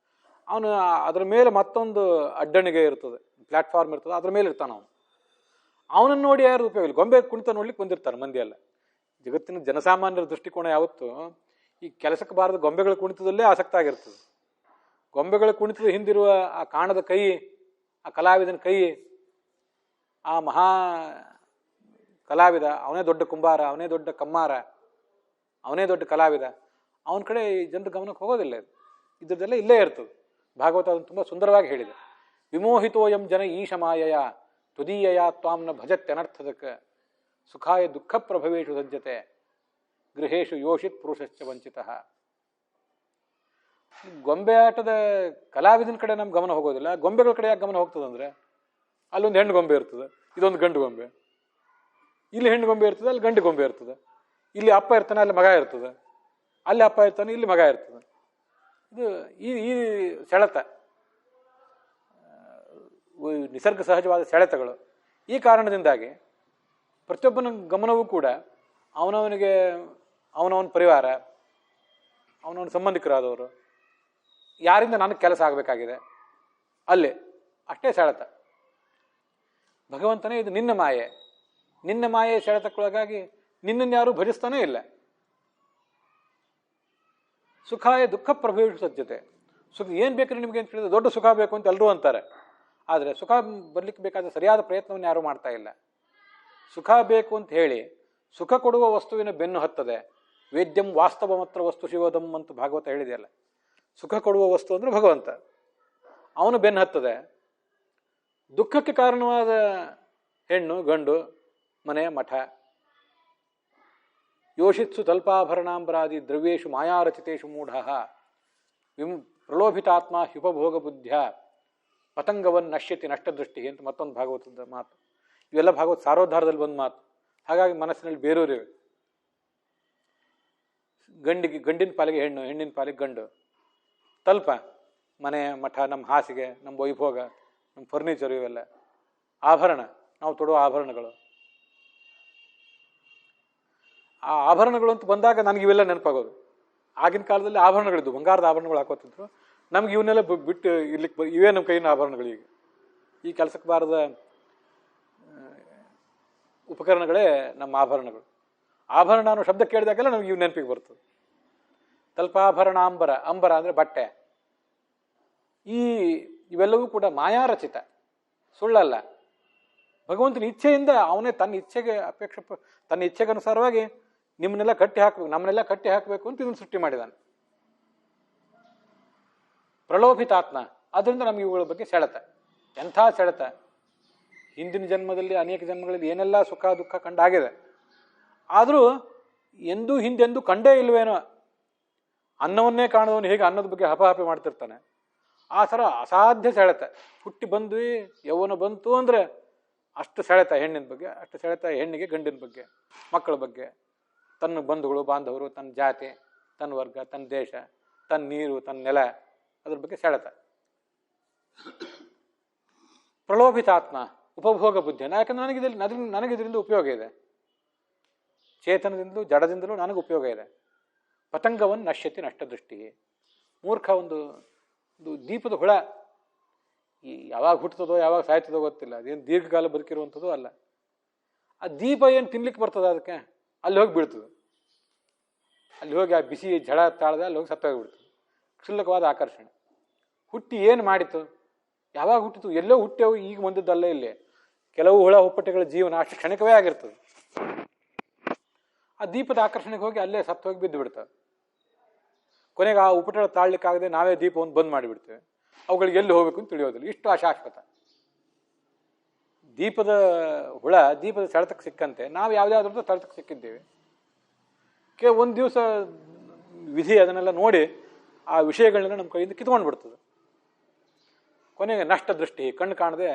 ಅವನು ಅದ್ರ ಮೇಲೆ ಮತ್ತೊಂದು ಅಡ್ಡಣಿಗೆ ಇರ್ತದೆ, ಪ್ಲಾಟ್ಫಾರ್ಮ್ ಇರ್ತದೆ, ಅದ್ರ ಮೇಲೆ ಇರ್ತಾನೆ ಅವನು. ಅವನನ್ನು ನೋಡಿ ಯಾರು ಉಪಯೋಗ ಇಲ್ಲ, ಗೊಂಬೆ ಕುಣಿತ ನೋಡ್ಲಿಕ್ಕೆ ಬಂದಿರ್ತಾರೆ ಮಂದಿ ಎಲ್ಲ. ಜಗತ್ತಿನ ಜನಸಾಮಾನ್ಯರ ದೃಷ್ಟಿಕೋನ ಯಾವತ್ತು ಈ ಕೆಲಸಕ್ಕೆ ಬಾರದ ಗೊಂಬೆಗಳ ಕುಣಿತದಲ್ಲೇ ಆಸಕ್ತ ಆಗಿರ್ತದೆ. ಗೊಂಬೆಗಳ ಕುಣಿತದ ಹಿಂದಿರುವ ಆ ಕಾಣದ ಕೈ, ಆ ಕಲಾವಿದನ ಕೈ, ಆ ಮಹಾ ಕಲಾವಿದ, ಅವನೇ ದೊಡ್ಡ ಕುಂಬಾರ, ಅವನೇ ದೊಡ್ಡ ಕಮ್ಮಾರ, ಅವನೇ ದೊಡ್ಡ ಕಲಾವಿದ, ಅವನ ಕಡೆ ಜನರ ಗಮನಕ್ಕೆ ಹೋಗೋದಿಲ್ಲ. ಇದ್ರದ್ದೆಲ್ಲ ಇಲ್ಲೇ ಇರ್ತದೆ. ಭಾಗವತ ಅದನ್ನು ತುಂಬ ಸುಂದರವಾಗಿ ಹೇಳಿದೆ. ವಿಮೋಹಿತೋಯಂ ಜನ ಈಶಮಾಯಯ ತುದೀಯಯ ತ್ವಾಂನ ಭಜತ್ಯನರ್ಥದಕ್ಕೆ ಸುಖಾಯ ದುಃಖ ಪ್ರಭವೇಶು ಸಜ್ಜತೆ ಗೃಹೇಶು ಯೋಷಿತ್ ಪುರುಷಶ್ಚ ವಂಚಿತ. ಗೊಂಬೆ ಆಟದ ಕಲಾವಿದನ ಕಡೆ ನಮ್ಮ ಗಮನ ಹೋಗೋದಿಲ್ಲ, ಗೊಂಬೆಗಳ ಕಡೆ ಯಾಕೆ ಗಮನ ಹೋಗ್ತದಂದ್ರೆ, ಅಲ್ಲೊಂದು ಹೆಣ್ಣು ಗೊಂಬೆ ಇರ್ತದೆ, ಇದೊಂದು ಗಂಡು ಗೊಂಬೆ. ಇಲ್ಲಿ ಹೆಣ್ಣು ಗೊಂಬೆ ಇರ್ತದೆ, ಅಲ್ಲಿ ಗಂಡು ಗೊಂಬೆ ಇರ್ತದೆ. ಇಲ್ಲಿ ಅಪ್ಪ ಇರ್ತಾನೆ, ಅಲ್ಲಿ ಮಗ ಇರ್ತದೆ. ಅಲ್ಲಿ ಅಪ್ಪ ಇರ್ತಾನೆ, ಇಲ್ಲಿ ಮಗ ಇರ್ತದೆ. ಇದು ಈ ಸೆಳೆತ, ನಿಸರ್ಗ ಸಹಜವಾದ ಸೆಳೆತಗಳು. ಈ ಕಾರಣದಿಂದಾಗಿ ಪ್ರತಿಯೊಬ್ಬನ ಗಮನವೂ ಕೂಡ ಅವನವನಿಗೆ, ಅವನವನ ಪರಿವಾರ, ಅವನವನ ಸಂಬಂಧಿಕರಾದವರು, ಯಾರಿಂದ ನನಗೆ ಕೆಲಸ ಆಗಬೇಕಾಗಿದೆ ಅಲ್ಲಿ ಅಷ್ಟೇ ಸೆಳೆತ. ಭಗವಂತನೇ ಇದು ನಿನ್ನ ಮಾಯೆ, ನಿನ್ನ ಮಾಯೆ ಸೆಳೆತಕ್ಕೊಳಗಾಗಿ ನಿನ್ನನ್ನು ಯಾರೂ ಭಜಿಸ್ತಾನೇ ಇಲ್ಲ. ಸುಖಾಯ ದುಃಖ ಪ್ರಭೇಷು ಸಜ್ಜತೆ. ಸುಖ ಏನು ಬೇಕಾದ್ರೆ ನಿಮಗೆ ಅಂತ ಹೇಳಿದ್ರೆ ದೊಡ್ಡ ಸುಖ ಬೇಕು ಅಂತ ಎಲ್ಲರೂ ಅಂತಾರೆ. ಆದರೆ ಸುಖ ಬರಲಿಕ್ಕೆ ಬೇಕಾದ ಸರಿಯಾದ ಪ್ರಯತ್ನವನ್ನು ಯಾರೂ ಮಾಡ್ತಾ ಇಲ್ಲ. ಸುಖ ಬೇಕು ಅಂತ ಹೇಳಿ ಸುಖ ಕೊಡುವ ವಸ್ತುವಿನ ಬೆನ್ನು ಹತ್ತದೆ. ವೇದ್ಯಂ ವಾಸ್ತವ ಮಾತ್ರ ವಸ್ತು ಶಿವೋದಂ ಅಂತ ಭಾಗವತ ಹೇಳಿದೆಯಲ್ಲ. ಸುಖ ಕೊಡುವ ವಸ್ತು ಅಂದರೆ ಭಗವಂತ, ಅವನು ಬೆನ್ನು ಹತ್ತದೆ. ದುಃಖಕ್ಕೆ ಕಾರಣವಾದ ಹೆಣ್ಣು ಗಂಡು, ಮನೆ ಮಠ. ಯೋಷಿತ್ಸು ತಲ್ಪಾಭರಣಾಂಬರಾದಿ ದ್ರವ್ಯೇಶು ಮಾಯಾರಚಿತೇಶು ಮೂಢ ಪ್ರಲೋಭಿತಾತ್ಮ ಹ್ಯುಪಭೋಗ ಬುದ್ಧ್ಯ ಪತಂಗವನ್ ನಶ್ಯತಿ ನಷ್ಟದೃಷ್ಟಿ ಅಂತ ಮತ್ತೊಂದು ಭಾಗವತದ ಮಾತು. ಇವೆಲ್ಲ ಭಾಗವತ ಸಾರೋದ್ಧಾರದಲ್ಲಿ ಬಂದ ಮಾತು. ಹಾಗಾಗಿ ಮನಸ್ಸಿನಲ್ಲಿ ಬೇರೂರಿವೆ. ಗಂಡಿನ ಪಾಲಿಗೆ ಹೆಣ್ಣು, ಹೆಣ್ಣಿನ ಪಾಲಿಗೆ ಗಂಡು. ತಲ್ಪ ಮನೆ ಮಠ, ನಮ್ಮ ಹಾಸಿಗೆ, ನಮ್ಮ ವೈಭೋಗ, ನಮ್ಮ ಫರ್ನಿಚರು, ಇವೆಲ್ಲ ಆಭರಣ, ನಾವು ತೊಡುವ ಆಭರಣಗಳು. ಆ ಆಭರಣಗಳು ಅಂತ ಬಂದಾಗ ನನಗೆ ಇವೆಲ್ಲ ನೆನಪಾಗೋದು. ಆಗಿನ ಕಾಲದಲ್ಲಿ ಆಭರಣಗಳಿದ್ದು, ಬಂಗಾರದ ಆಭರಣಗಳು ಹಾಕೋತಿದ್ರು. ನಮ್ಗೆ ಇವನ್ನೆಲ್ಲ ಬಿಟ್ಟು ಇರ್ಲಿಕ್ಕೆ ಇವೇ ನಮ್ಮ ಕೈಯಿನ ಆಭರಣಗಳು. ಈಗ ಈ ಕೆಲಸಕ್ಕೆ ಬಾರದ ಉಪಕರಣಗಳೇ ನಮ್ಮ ಆಭರಣಗಳು. ಆಭರಣ ಅನ್ನೋ ಶಬ್ದ ಕೇಳಿದಾಗೆಲ್ಲ ನಮ್ಗೆ ಇವು ನೆನಪಿಗೆ ಬರ್ತದೆ. ತಲ್ಪಾಭರಣ ಅಂಬರ, ಅಂಬರ ಅಂದರೆ ಬಟ್ಟೆ. ಇವೆಲ್ಲವೂ ಕೂಡ ಮಾಯಾರಚಿತ, ಸುಳ್ಳಲ್ಲ. ಭಗವಂತನ ಇಚ್ಛೆಯಿಂದ ಅವನೇ ತನ್ನ ಇಚ್ಛೆಗೆ ತನ್ನ ಇಚ್ಛೆಗನುಸಾರವಾಗಿ ನಿಮ್ಮನ್ನೆಲ್ಲ ಕಟ್ಟಿ ಹಾಕಬೇಕು, ನಮ್ಮನ್ನೆಲ್ಲ ಕಟ್ಟಿ ಹಾಕಬೇಕು ಅಂತ ಇದನ್ನು ಸೃಷ್ಟಿ ಮಾಡಿದ್ದಾನೆ. ಪ್ರಲೋಭಿತಾತ್ಮ, ಅದರಿಂದ ನಮ್ಗೆ ಇವುಗಳ ಬಗ್ಗೆ ಸೆಳೆತ. ಎಂಥ ಸೆಳೆತ! ಹಿಂದಿನ ಜನ್ಮದಲ್ಲಿ ಅನೇಕ ಜನ್ಮಗಳಲ್ಲಿ ಏನೆಲ್ಲ ಸುಖ ದುಃಖ ಕಂಡಾಗಿದೆ. ಆದರೂ ಹಿಂದೆಂದೂ ಕಂಡೇ ಇಲ್ವೇನೋ. ಅನ್ನವನ್ನೇ ಕಾಣದವನು ಹೇಗೆ ಅನ್ನದ ಬಗ್ಗೆ ಹಪಹಪೆ ಮಾಡ್ತಿರ್ತಾನೆ, ಆ ಥರ ಅಸಾಧ್ಯ ಸೆಳೆತ. ಹುಟ್ಟಿ ಬಂದ್ವಿ, ಯೌವನ ಬಂತು ಅಂದರೆ ಅಷ್ಟು ಸೆಳೆತ ಹೆಣ್ಣಿನ ಬಗ್ಗೆ, ಅಷ್ಟು ಸೆಳೆತ ಹೆಣ್ಣಿಗೆ ಗಂಡಿನ ಬಗ್ಗೆ, ಮಕ್ಕಳ ಬಗ್ಗೆ, ತನ್ನ ಬಂಧುಗಳು ಬಾಂಧವರು, ತನ್ನ ಜಾತಿ, ತನ್ನ ವರ್ಗ, ತನ್ನ ದೇಶ, ತನ್ನ ನೀರು, ತನ್ನ ನೆಲ, ಅದ್ರ ಬಗ್ಗೆ ಸೆಳೆತ. ಪ್ರಲೋಭಿತಾತ್ಮ, ಉಪಭೋಗ ಬುದ್ಧಿ. ಯಾಕಂದ್ರೆ ನನಗಿದರಿಂದ ಉಪಯೋಗ ಇದೆ. ಚೇತನದಿಂದಲೂ ಜಡದಿಂದಲೂ ನನಗೆ ಉಪಯೋಗ ಇದೆ. ಪತಂಗವನ್ನು ನಶ್ಯತಿ ನಷ್ಟದೃಷ್ಟಿ. ಮೂರ್ಖ ಒಂದು ದೀಪದ ಹುಳ, ಯಾವಾಗ ಹುಟ್ಟುತ್ತದೋ ಯಾವಾಗ ಸಾಯ್ತದೋ ಗೊತ್ತಿಲ್ಲ. ಅದೇನು ದೀರ್ಘಕಾಲ ಬದುಕಿರುವಂಥದ್ದು ಅಲ್ಲ. ಆ ದೀಪ ಏನು ತಿನ್ಲಿಕ್ಕೆ ಬರ್ತದ ಅದಕ್ಕೆ? ಅಲ್ಲಿ ಹೋಗಿ ಬೀಳ್ತದೆ. ಅಲ್ಲಿ ಹೋಗಿ ಆ ಬಿಸಿ ಝಳ ತಾಳದೆ ಅಲ್ಲಿ ಹೋಗಿ ಸತ್ತೋಗಿಬಿಡ್ತದೆ. ಕ್ಷುಲ್ಲಕವಾದ ಆಕರ್ಷಣೆ. ಹುಟ್ಟಿ ಏನು ಮಾಡಿತು? ಯಾವಾಗ ಹುಟ್ಟಿತು? ಎಲ್ಲೋ ಹುಟ್ಟೆವು, ಈಗ ಬಂದದ್ದಲ್ಲ. ಇಲ್ಲಿ ಕೆಲವು ಹುಳ ಹುಪ್ಪಟೆಗಳ ಜೀವನ ಅಷ್ಟು ಕ್ಷಣಿಕವೇ ಆಗಿರ್ತದೆ. ಆ ದೀಪದ ಆಕರ್ಷಣೆಗೆ ಹೋಗಿ ಅಲ್ಲೇ ಸತ್ತು ಹೋಗಿ ಬಿದ್ದು ಬಿಡ್ತವೆ. ಕೊನೆಗೆ ಆ ಉಪಟಳ ತಾಳ್ಲಿಕ್ಕಾಗದೆ ನಾವೇ ದೀಪವನ್ನು ಬಂದ್ ಮಾಡಿಬಿಡ್ತೇವೆ. ಅವುಗಳಿಗೆ ಎಲ್ಲಿ ಹೋಗ್ಬೇಕು ಅಂತ ತಿಳಿಯೋದಿಲ್ಲ. ಇಷ್ಟು ಅಶಾಶ್ವತ. ದೀಪದ ಹುಳ ದೀಪದ ಸೆಳೆತಕ್ಕೆ ಸಿಕ್ಕಂತೆ ನಾವು ಯಾವುದಾದ್ರೂ ಸೆಳೆತಕ್ಕೆ ಸಿಕ್ಕಿದ್ದೇವೆ. ಒಂದು ದಿವಸ ವಿಧಿ ಅದನ್ನೆಲ್ಲ ನೋಡಿ ಆ ವಿಷಯಗಳನ್ನೆಲ್ಲ ನಮ್ಮ ಕೈಯಿಂದ ಕಿತ್ಕೊಂಡು ಬಿಡ್ತದೆ. ಕೊನೆಗೆ ನಷ್ಟ ದೃಷ್ಟಿ, ಕಣ್ಣು ಕಾಣದೆ,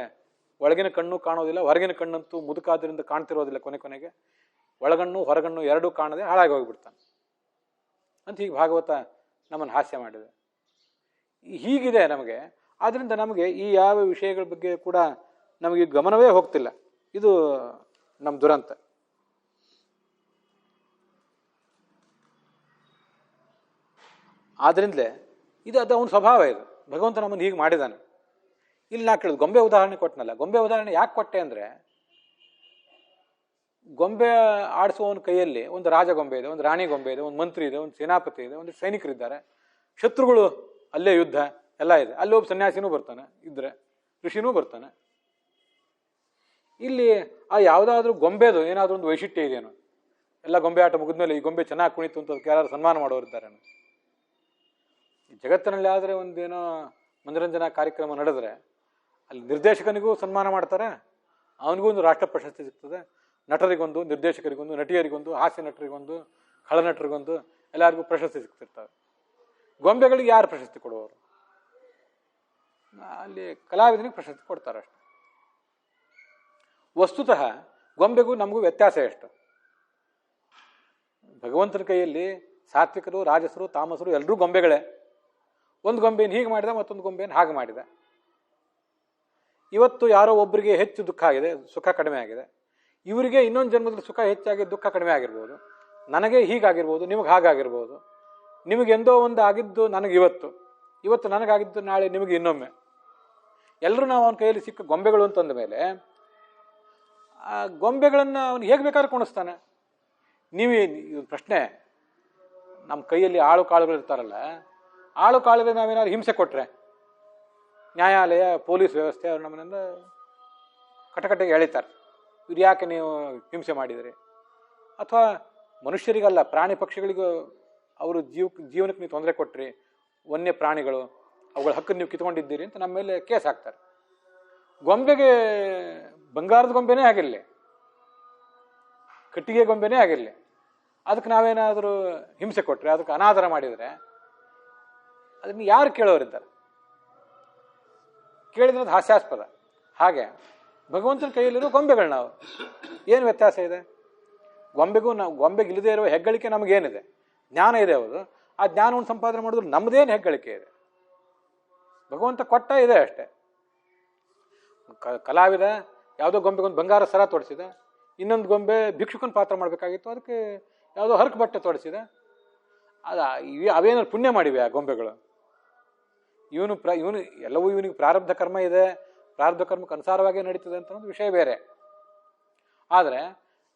ಒಳಗಿನ ಕಣ್ಣು ಕಾಣೋದಿಲ್ಲ, ಹೊರಗಿನ ಕಣ್ಣಂತೂ ಮುದುಕಾದ್ರಿಂದ ಕಾಣ್ತಿರೋದಿಲ್ಲ. ಕೊನೆಗೆ ಒಳಗಣ್ಣು ಹೊರಗಣ್ಣು ಎರಡೂ ಕಾಣದೆ ಹಾಳಾಗಿ ಹೋಗಿಬಿಡ್ತಾನೆ ಅಂತ ಹೀಗೆ ಭಾಗವತ ನಮ್ಮನ್ನು ಹಾಸ್ಯ ಮಾಡಿದೆ. ಹೀಗಿದೆ ನಮಗೆ. ಆದ್ದರಿಂದ ನಮಗೆ ಈ ಯಾವ ವಿಷಯಗಳ ಬಗ್ಗೆ ಕೂಡ ನಮಗೆ ಗಮನವೇ ಹೋಗ್ತಿಲ್ಲ. ಇದು ನಮ್ಮ ದುರಂತ. ಆದ್ರಿಂದಲೇ ಅದು ಅವನ ಸ್ವಭಾವ. ಇದು ಭಗವಂತ ನಮ್ಮನ್ನು ಹೀಗೆ ಮಾಡಿದ್ದಾನೆ. ಇಲ್ಲಿ ನಾ ಕೇಳಿದ್ ಗೊಂಬೆ ಉದಾಹರಣೆ ಕೊಟ್ಟನಲ್ಲ. ಗೊಂಬೆ ಉದಾಹರಣೆ ಯಾಕೆ ಕೊಟ್ಟೆ ಅಂದರೆ, ಗೊಂಬೆ ಆಡಿಸುವವನ ಕೈಯಲ್ಲಿ ಒಂದು ರಾಜ ಗೊಂಬೆ ಇದೆ, ಒಂದು ರಾಣಿ ಗೊಂಬೆ ಇದೆ, ಒಂದು ಮಂತ್ರಿ ಇದೆ, ಒಂದು ಸೇನಾಪತಿ ಇದೆ, ಒಂದು ಸೈನಿಕರಿದ್ದಾರೆ, ಶತ್ರುಗಳು ಅಲ್ಲೇ ಯುದ್ಧ ಎಲ್ಲ ಇದೆ. ಅಲ್ಲಿ ಒಬ್ಬ ಸನ್ಯಾಸಿನೂ ಬರ್ತಾನೆ, ಇದ್ರೆ ಋಷಿನೂ ಬರ್ತಾನೆ. ಇಲ್ಲಿ ಆ ಯಾವುದಾದ್ರೂ ಗೊಂಬೆದು ಏನಾದರೂ ಒಂದು ವೈಶಿಷ್ಟ್ಯ ಇದೆಯೇನೋ? ಎಲ್ಲ ಗೊಂಬೆ ಆಟ ಮುಗಿದ್ಮೇಲೆ ಈ ಗೊಂಬೆ ಚೆನ್ನಾಗಿ ಕುಣಿತು ಅಂತ ಅದಕ್ಕೆ ಯಾರು ಸನ್ಮಾನ ಮಾಡೋರಿದ್ದಾರೆ? ಜಗತ್ತಿನಲ್ಲಿ ಆದರೆ ಒಂದೇನೋ ಮನೋರಂಜನಾ ಕಾರ್ಯಕ್ರಮ ನಡೆದ್ರೆ ಅಲ್ಲಿ ನಿರ್ದೇಶಕನಿಗೂ ಸನ್ಮಾನ ಮಾಡ್ತಾರೆ, ಅವನಿಗೂ ಒಂದು ರಾಷ್ಟ್ರ ಪ್ರಶಸ್ತಿ ಸಿಗ್ತದೆ, ನಟರಿಗೊಂದು, ನಿರ್ದೇಶಕರಿಗೊಂದು, ನಟಿಯರಿಗೊಂದು, ಹಾಸ್ಯ ನಟರಿಗೊಂದು, ಖಳನಟರಿಗೊಂದು, ಎಲ್ಲರಿಗೂ ಪ್ರಶಸ್ತಿ ಸಿಗ್ತಿರ್ತವೆ. ಗೊಂಬೆಗಳಿಗೆ ಯಾರು ಪ್ರಶಸ್ತಿ ಕೊಡುವವರು? ಅಲ್ಲಿ ಕಲಾವಿದನಿಗೆ ಪ್ರಶಸ್ತಿ ಕೊಡ್ತಾರೆ ಅಷ್ಟೆ. ವಸ್ತುತಃ ಗೊಂಬೆಗೂ ನಮಗೂ ವ್ಯತ್ಯಾಸ ಎಷ್ಟು? ಭಗವಂತನ ಕೈಯಲ್ಲಿ ಸಾತ್ವಿಕರು, ರಾಜಸರು, ತಾಮಸರು ಎಲ್ಲರೂ ಗೊಂಬೆಗಳೇ. ಒಂದು ಗೊಂಬೆಯನ್ನು ಹೀಗೆ ಮಾಡಿದ, ಮತ್ತೊಂದು ಗೊಂಬೆಯನ್ನು ಹಾಗೆ ಮಾಡಿದ. ಇವತ್ತು ಯಾರೋ ಒಬ್ಬರಿಗೆ ಹೆಚ್ಚು ದುಃಖ ಆಗಿದೆ, ಸುಖ ಕಡಿಮೆ ಆಗಿದೆ. ಇವರಿಗೆ ಇನ್ನೊಂದು ಜನ್ಮದಲ್ಲಿ ಸುಖ ಹೆಚ್ಚಾಗಿ ದುಃಖ ಕಡಿಮೆ ಆಗಿರ್ಬೋದು. ನನಗೆ ಹೀಗಾಗಿರ್ಬೋದು, ನಿಮಗೆ ಹಾಗಾಗಿರ್ಬೋದು. ನಿಮಗೆಂದೋ ಒಂದು ಆಗಿದ್ದು ನನಗೆ ಇವತ್ತು ನನಗಾಗಿದ್ದು ನಾಳೆ ನಿಮಗೆ ಇನ್ನೊಮ್ಮೆ. ಎಲ್ಲರೂ ನಾವು ಅವನ ಕೈಯಲ್ಲಿ ಸಿಕ್ಕ ಗೊಂಬೆಗಳು ಅಂತಂದ ಮೇಲೆ ಆ ಗೊಂಬೆಗಳನ್ನು ಅವನು ಹೇಗೆ ಬೇಕಾದ್ರೂ ಕುಣಿಸ್ತಾನೆ. ಪ್ರಶ್ನೆ, ನಮ್ಮ ಕೈಯಲ್ಲಿ ಆಳು ಕಾಳುಗಳು ಇರ್ತಾರಲ್ಲ, ಆಳು ಕಾಳುಗಳು ನಾವೇನಾದ್ರು ಹಿಂಸೆ ಕೊಟ್ಟರೆ ನ್ಯಾಯಾಲಯ, ಪೊಲೀಸ್ ವ್ಯವಸ್ಥೆ ಅವ್ರು ನಮ್ಮನಿಂದ ಕಟಕಟೆಗೆ ಎಳಿತಾರೆ. ಇವ್ರು ಯಾಕೆ ನೀವು ಹಿಂಸೆ ಮಾಡಿದಿರಿ? ಅಥವಾ ಮನುಷ್ಯರಿಗಲ್ಲ, ಪ್ರಾಣಿ ಪಕ್ಷಿಗಳಿಗೂ ಅವರು ಜೀವನಕ್ಕೆ ನೀವು ತೊಂದರೆ ಕೊಟ್ರಿ, ವನ್ಯ ಪ್ರಾಣಿಗಳು ಅವುಗಳ ಹಕ್ಕನ್ನು ನೀವು ಕಿತ್ಕೊಂಡಿದ್ದೀರಿ ಅಂತ ನಮ್ಮ ಮೇಲೆ ಕೇಸ್ ಹಾಕ್ತಾರೆ. ಗೊಂಬೆಗೆ, ಬಂಗಾರದ ಗೊಂಬೆನೇ ಆಗಿರಲಿ, ಕಟ್ಟಿಗೆ ಗೊಂಬೆನೇ ಆಗಿರಲಿ, ಅದಕ್ಕೆ ನಾವೇನಾದರೂ ಹಿಂಸೆ ಕೊಟ್ಟರೆ, ಅದಕ್ಕೆ ಅನಾದರ ಮಾಡಿದರೆ ಅದನ್ನು ಯಾರು ಕೇಳೋರಿದ್ದಾರೆ? ಕೇಳಿದ್ರೆ ಅದು ಹಾಸ್ಯಾಸ್ಪದ. ಹಾಗೆ ಭಗವಂತನ ಕೈಯಲ್ಲಿರೋ ಗೊಂಬೆಗಳು ನಾವು, ಏನು ವ್ಯತ್ಯಾಸ ಇದೆ? ಗೊಂಬೆಗೆ ಇಲ್ಲದೆ ಇರುವ ಹೆಗ್ಗಳಿಕೆ ನಮಗೇನಿದೆ? ಜ್ಞಾನ ಇದೆ. ಹೌದು, ಆ ಜ್ಞಾನವನ್ನು ಸಂಪಾದನೆ ಮಾಡಿದ್ರು ನಮ್ಮದೇನು ಹೆಗ್ಗಳಿಕೆ ಇದೆ? ಭಗವಂತ ಕೊಟ್ಟ ಇದೆ ಅಷ್ಟೇ. ಕಲಾವಿದ ಯಾವುದೋ ಗೊಂಬೆಗೊಂದು ಬಂಗಾರ ಸರ ತೊಡಿಸಿದ, ಇನ್ನೊಂದು ಗೊಂಬೆ ಭಿಕ್ಷುಕನ ಪಾತ್ರ ಮಾಡಬೇಕಾಗಿತ್ತು, ಅದಕ್ಕೆ ಯಾವುದೋ ಹರಕು ಬಟ್ಟೆ ತೊಡಿಸಿದ. ಅವೇನಾದ್ರು ಪುಣ್ಯ ಮಾಡಿವೆ ಆ ಗೊಂಬೆಗಳು? ಇವನು ಎಲ್ಲವೂ ಇವನಿಗೆ ಪ್ರಾರಬ್ಧ ಕರ್ಮ ಇದೆ, ಪ್ರಾರಬ್ಧ ಕರ್ಮಕ್ಕೆ ಅನುಸಾರವಾಗಿ ನಡೀತದೆ ಅಂತ ಒಂದು ವಿಷಯ ಬೇರೆ. ಆದರೆ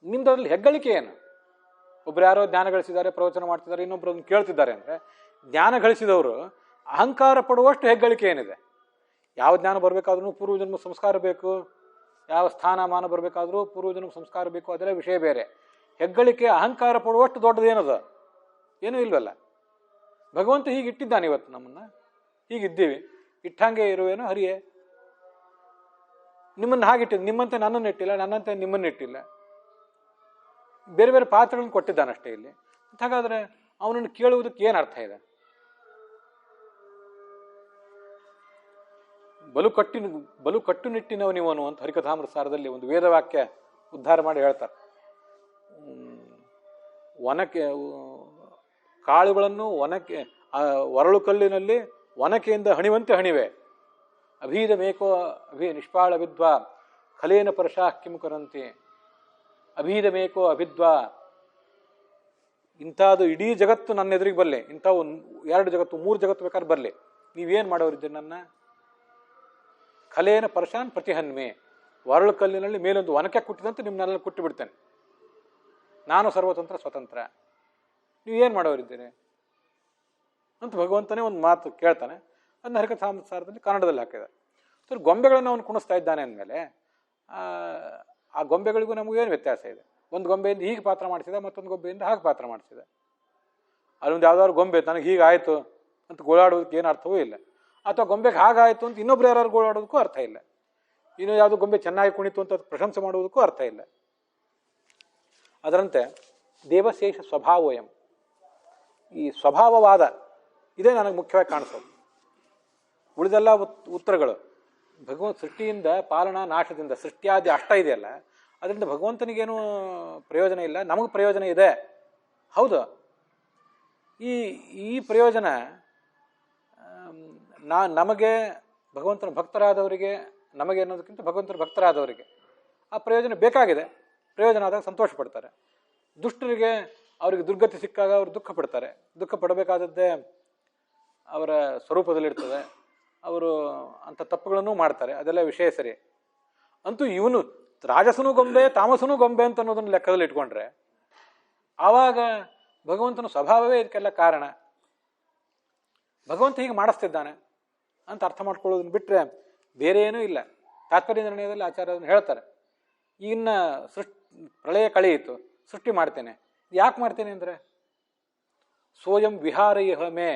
ನಿಮ್ದ್ರಲ್ಲಿ ಹೆಗ್ಗಳಿಕೆ ಏನು? ಒಬ್ರು ಯಾರೋ ಜ್ಞಾನ ಗಳಿಸಿದ್ದಾರೆ, ಪ್ರವಚನ ಮಾಡ್ತಿದ್ದಾರೆ, ಇನ್ನೊಬ್ರು ಅದನ್ನು ಕೇಳ್ತಿದ್ದಾರೆ ಅಂದರೆ, ಜ್ಞಾನ ಗಳಿಸಿದವರು ಅಹಂಕಾರ ಪಡುವಷ್ಟು ಹೆಗ್ಗಳಿಕೆ ಏನಿದೆ? ಯಾವ ಜ್ಞಾನ ಬರಬೇಕಾದ್ರೂ ಪೂರ್ವಜನ್ಮ ಸಂಸ್ಕಾರ ಬೇಕು, ಯಾವ ಸ್ಥಾನಮಾನ ಬರಬೇಕಾದ್ರೂ ಪೂರ್ವಜನ್ಮ ಸಂಸ್ಕಾರ ಬೇಕು, ಅದೆಲ್ಲ ವಿಷಯ ಬೇರೆ. ಹೆಗ್ಗಳಿಕೆ, ಅಹಂಕಾರ ಪಡುವಷ್ಟು ದೊಡ್ಡದೇನದ? ಏನೂ ಇಲ್ವಲ್ಲ. ಭಗವಂತ ಹೀಗೆ ಇಟ್ಟಿದ್ದಾನೆ ಇವತ್ತು ನಮ್ಮನ್ನ, ಹೀಗಿದ್ದೀವಿ, ಇಟ್ಟಂಗೆ ಇರುವೇನೋ ಹರಿಯೇ. ನಿಮ್ಮನ್ನು ಹಾಗಿಟ್ಟಿದ್ದು, ನಿಮ್ಮಂತೆ ನನ್ನನ್ನು ಇಟ್ಟಿಲ್ಲ, ನನ್ನಂತೆ ನಿಮ್ಮನ್ನು ಇಟ್ಟಿಲ್ಲ, ಬೇರೆ ಬೇರೆ ಪಾತ್ರಗಳನ್ನು ಕೊಟ್ಟಿದ್ದಾನಷ್ಟೇ ಇಲ್ಲಿ. ಹಾಗಾದ್ರೆ ಅವನನ್ನು ಕೇಳುವುದಕ್ಕೆ ಏನು ಅರ್ಥ ಇದೆ? ಬಲು ಕಟ್ಟುನಿಟ್ಟಿನವನಿವನು ಅಂತ ಹರಿಕಥಾಮೃತಸಾರದಲ್ಲಿ ಒಂದು ವೇದವಾಕ್ಯ ಉದ್ಧಾರ ಮಾಡಿ ಹೇಳ್ತಾರೆ. ಕಾಳುಗಳನ್ನು ಒರಳು ಕಲ್ಲಿನಲ್ಲಿ ಒನಕೆಯಿಂದ ಹಣಿವಂತೆ ಹಣಿವೆ. ಅಭೀದ ಮೇಕೋ ನಿಷ್ಪಾಳ ವಿದ್ವಾ ಖಲೇನ ಪರಶಾ ಕಿಂ ಕರಂತಿ. ಅಭೀದ ಮೇಕೋ ಅಭಿದ್ವಾ, ಇಂಥದ್ದು ಇಡೀ ಜಗತ್ತು ನನ್ನ ಎದುರಿಗೆ ಬರಲಿ, ಇಂಥವು 2 ಜಗತ್ತು 3 ಜಗತ್ತು ಬೇಕಾದ್ರೆ ಬರಲಿ, ನೀವೇನು ಮಾಡೋರಿದ್ದೀರಿ? ನನ್ನ ಖಲೇನ ಪರಶಾನ್ ಪ್ರತಿಹನ್ಮೆ, ಒರಳು ಕಲ್ಲಿನಲ್ಲಿ ಮೇಲೊಂದು ಒನಕೆ ಕುಟ್ಟಿದಂತೆ ನಿಮ್ಮನ್ನೆಲ್ಲ ಕುಟ್ಟಿ ಬಿಡ್ತೇನೆ, ನಾನು ಸರ್ವತಂತ್ರ ಸ್ವತಂತ್ರ, ನೀವೇನು ಮಾಡೋರಿದ್ದೀರಿ ಅಂತ ಭಗವಂತನೇ ಒಂದು ಮಾತು ಕೇಳ್ತಾನೆ. ಅದನ್ನ ಹರಿಕಥಾಮೃತಸಾರದಲ್ಲಿ ಕನ್ನಡದಲ್ಲಿ ಹಾಕಿದ್ದಾರೆ. ಸೊ ಗೊಂಬೆಗಳನ್ನು ಅವನು ಕುಣಿಸ್ತಾ ಇದ್ದಾನೆ ಅಂದಮೇಲೆ ಆ ಗೊಂಬೆಗಳಿಗೂ ನಮಗೇನು ವ್ಯತ್ಯಾಸ ಇದೆ? ಒಂದು ಗೊಂಬೆಯಿಂದ ಹೀಗೆ ಪಾತ್ರ ಮಾಡಿಸಿದ, ಮತ್ತೊಂದು ಗೊಂಬೆಯಿಂದ ಹಾಗೆ ಪಾತ್ರ ಮಾಡಿಸಿದ. ಅಲ್ಲೊಂದು ಯಾವ್ದಾದ್ರು ಗೊಂಬೆ ನನಗೆ ಹೀಗಾಯಿತು ಅಂತ ಗೋಳಾಡೋದಕ್ಕೆ ಏನು ಅರ್ಥವೂ ಇಲ್ಲ. ಅಥವಾ ಗೊಂಬೆಗೆ ಹಾಗಾಯಿತು ಅಂತ ಇನ್ನೊಬ್ರು ಯಾರು ಗೋಳಾಡೋದಕ್ಕೂ ಅರ್ಥ ಇಲ್ಲ. ಇನ್ನು ಯಾವುದೋ ಗೊಂಬೆ ಚೆನ್ನಾಗಿ ಕುಣಿತು ಅಂತ ಪ್ರಶಂಸೆ ಮಾಡುವುದಕ್ಕೂ ಅರ್ಥ ಇಲ್ಲ. ಅದರಂತೆ ದೇವಶೇಷ ಸ್ವಭಾವೋಯಂ, ಈ ಸ್ವಭಾವವಾದ ಇದೇ ನನಗೆ ಮುಖ್ಯವಾಗಿ ಕಾಣಿಸೋದು. ಉಳಿದೆಲ್ಲ ಉತ್ತರಗಳು ಭಗವಂತ ಸೃಷ್ಟಿಯಿಂದ, ಪಾಲನಾ ನಾಶದಿಂದ, ಸೃಷ್ಟಿಯಾದಿ ಅಷ್ಟ ಇದೆಯಲ್ಲ, ಅದರಿಂದ ಭಗವಂತನಿಗೇನು ಪ್ರಯೋಜನ ಇಲ್ಲ, ನಮಗೆ ಪ್ರಯೋಜನ ಇದೆ. ಹೌದು, ಈ ಪ್ರಯೋಜನ ನಮಗೆ ಭಗವಂತನ ಭಕ್ತರಾದವರಿಗೆ, ನಮಗೆ ಅನ್ನೋದಕ್ಕಿಂತ ಭಗವಂತನ ಭಕ್ತರಾದವರಿಗೆ ಆ ಪ್ರಯೋಜನ ಬೇಕಾಗಿದೆ. ಪ್ರಯೋಜನ ಆದಾಗ ಸಂತೋಷ ಪಡ್ತಾರೆ. ದುಷ್ಟರಿಗೆ ಅವರಿಗೆ ದುರ್ಗತಿ ಸಿಕ್ಕಾಗ ಅವರು ದುಃಖ ಪಡ್ತಾರೆ. ದುಃಖ ಪಡಬೇಕಾದದ್ದೇ ಅವರ ಸ್ವರೂಪದಲ್ಲಿರ್ತದೆ. ಅವರು ಅಂಥ ತಪ್ಪುಗಳನ್ನು ಮಾಡ್ತಾರೆ, ಅದೆಲ್ಲ ವಿಷಯ ಸರಿ. ಅಂತೂ ಇವನು ರಾಜಸನೂ ಗೊಂಬೆ, ತಾಮಸನೂ ಗೊಂಬೆ ಅಂತ ಅನ್ನೋದನ್ನು ಲೆಕ್ಕದಲ್ಲಿ ಇಟ್ಕೊಂಡ್ರೆ ಆವಾಗ ಭಗವಂತನ ಸ್ವಭಾವವೇ ಇದಕ್ಕೆಲ್ಲ ಕಾರಣ. ಭಗವಂತ ಹೀಗೆ ಮಾಡಿಸ್ತಿದ್ದಾನೆ ಅಂತ ಅರ್ಥ ಮಾಡ್ಕೊಳ್ಳೋದನ್ನ ಬಿಟ್ಟರೆ ಬೇರೆ ಏನೂ ಇಲ್ಲ. ತಾತ್ಪರ್ಯ ನಿರ್ಣಯದಲ್ಲಿ ಆಚಾರ್ಯರನ್ನು ಹೇಳ್ತಾರೆ, ಇನ್ನು ಪ್ರಳಯ ಕಳೆಯಿತು, ಸೃಷ್ಟಿ ಮಾಡ್ತೇನೆ. ಯಾಕೆ ಮಾಡ್ತೇನೆ ಅಂದರೆ, ಸ್ವಯಂ ವಿಹಾರಯ ಮೇ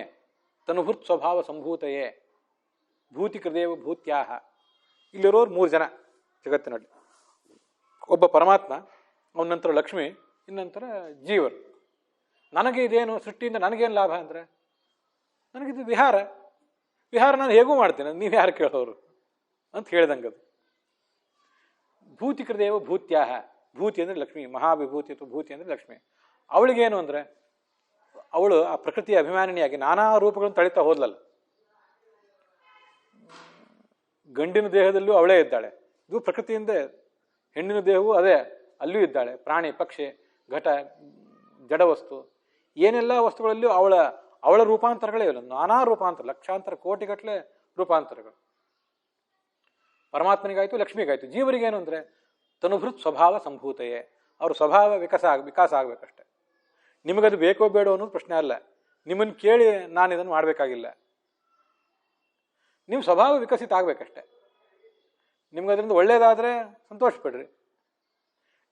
ತನುಭೃತ್ ಸ್ವಭಾವ ಸಂಭೂತಯೇ ಭೂತಿ ಕೃದೇವ ಭೂತ್ಯಾಹ. ಇಲ್ಲಿರೋರು 3 ಜನ ಜಗತ್ತಿನಲ್ಲಿ. ಒಬ್ಬ ಪರಮಾತ್ಮ, ಅವನ ನಂತರ ಲಕ್ಷ್ಮಿ, ಇನ್ನಂತರ ಜೀವರು. ನನಗೆ ಇದೇನು ಸೃಷ್ಟಿಯಿಂದ ನನಗೇನು ಲಾಭ ಅಂದರೆ, ನನಗಿದು ವಿಹಾರ ನಾನು ಹೇಗೂ ಮಾಡ್ತೇನೆ, ನೀವು ಯಾರು ಕೇಳೋರು ಅಂತ ಹೇಳಿದಂಗದು. ಭೂತಿ ಕೃದೇವ ಭೂತ್ಯಾಹ, ಭೂತಿ ಅಂದರೆ ಲಕ್ಷ್ಮಿ, ಮಹಾವಿಭೂತಿ ಅಥವಾ ಭೂತಿ ಅಂದರೆ ಲಕ್ಷ್ಮಿ. ಅವಳಿಗೇನು ಅಂದರೆ, ಅವಳು ಆ ಪ್ರಕೃತಿಯ ಅಭಿಮಾನಿನಿಯಾಗಿ ನಾನಾ ರೂಪಗಳನ್ನು ತಳಿತಾ ಹೋದ್ಲಲ್ಲ. ಗಂಡಿನ ದೇಹದಲ್ಲೂ ಅವಳೇ ಇದ್ದಾಳೆ, ಇದು ಪ್ರಕೃತಿಯಿಂದ. ಹೆಣ್ಣಿನ ದೇಹವೂ ಅದೇ, ಅಲ್ಲೂ ಇದ್ದಾಳೆ. ಪ್ರಾಣಿ, ಪಕ್ಷಿ, ಘಟ, ಜಡವಸ್ತು, ಏನೆಲ್ಲ ವಸ್ತುಗಳಲ್ಲೂ ಅವಳ ರೂಪಾಂತರಗಳೇ ಇಲ್ಲ. ನಾನಾ ರೂಪಾಂತರ, ಲಕ್ಷಾಂತರ ಕೋಟಿಗಟ್ಟಲೆ ರೂಪಾಂತರಗಳು. ಪರಮಾತ್ಮನಿಗಾಯ್ತು, ಲಕ್ಷ್ಮಿಗಾಯ್ತು. ಜೀವರಿಗೇನು ಅಂದರೆ ತನುಭೃತ್ ಸ್ವಭಾವ ಸಂಭೂತೆಯೇ, ಅವ್ರ ಸ್ವಭಾವ ವಿಕಾಸ ಆಗಬೇಕಷ್ಟೆ. ನಿಮಗದು ಬೇಕೋ ಬೇಡೋ ಅನ್ನೋದು ಪ್ರಶ್ನೆ ಅಲ್ಲ. ನಿಮ್ಮನ್ನು ಕೇಳಿ ನಾನು ಇದನ್ನು ಮಾಡಬೇಕಾಗಿಲ್ಲ. ನಿಮ್ಮ ಸ್ವಭಾವ ವಿಕಸಿತ ಆಗಬೇಕಷ್ಟೆ. ನಿಮ್ಗೆ ಅದರಿಂದ ಒಳ್ಳೇದಾದರೆ ಸಂತೋಷ ಪಡ್ರಿ.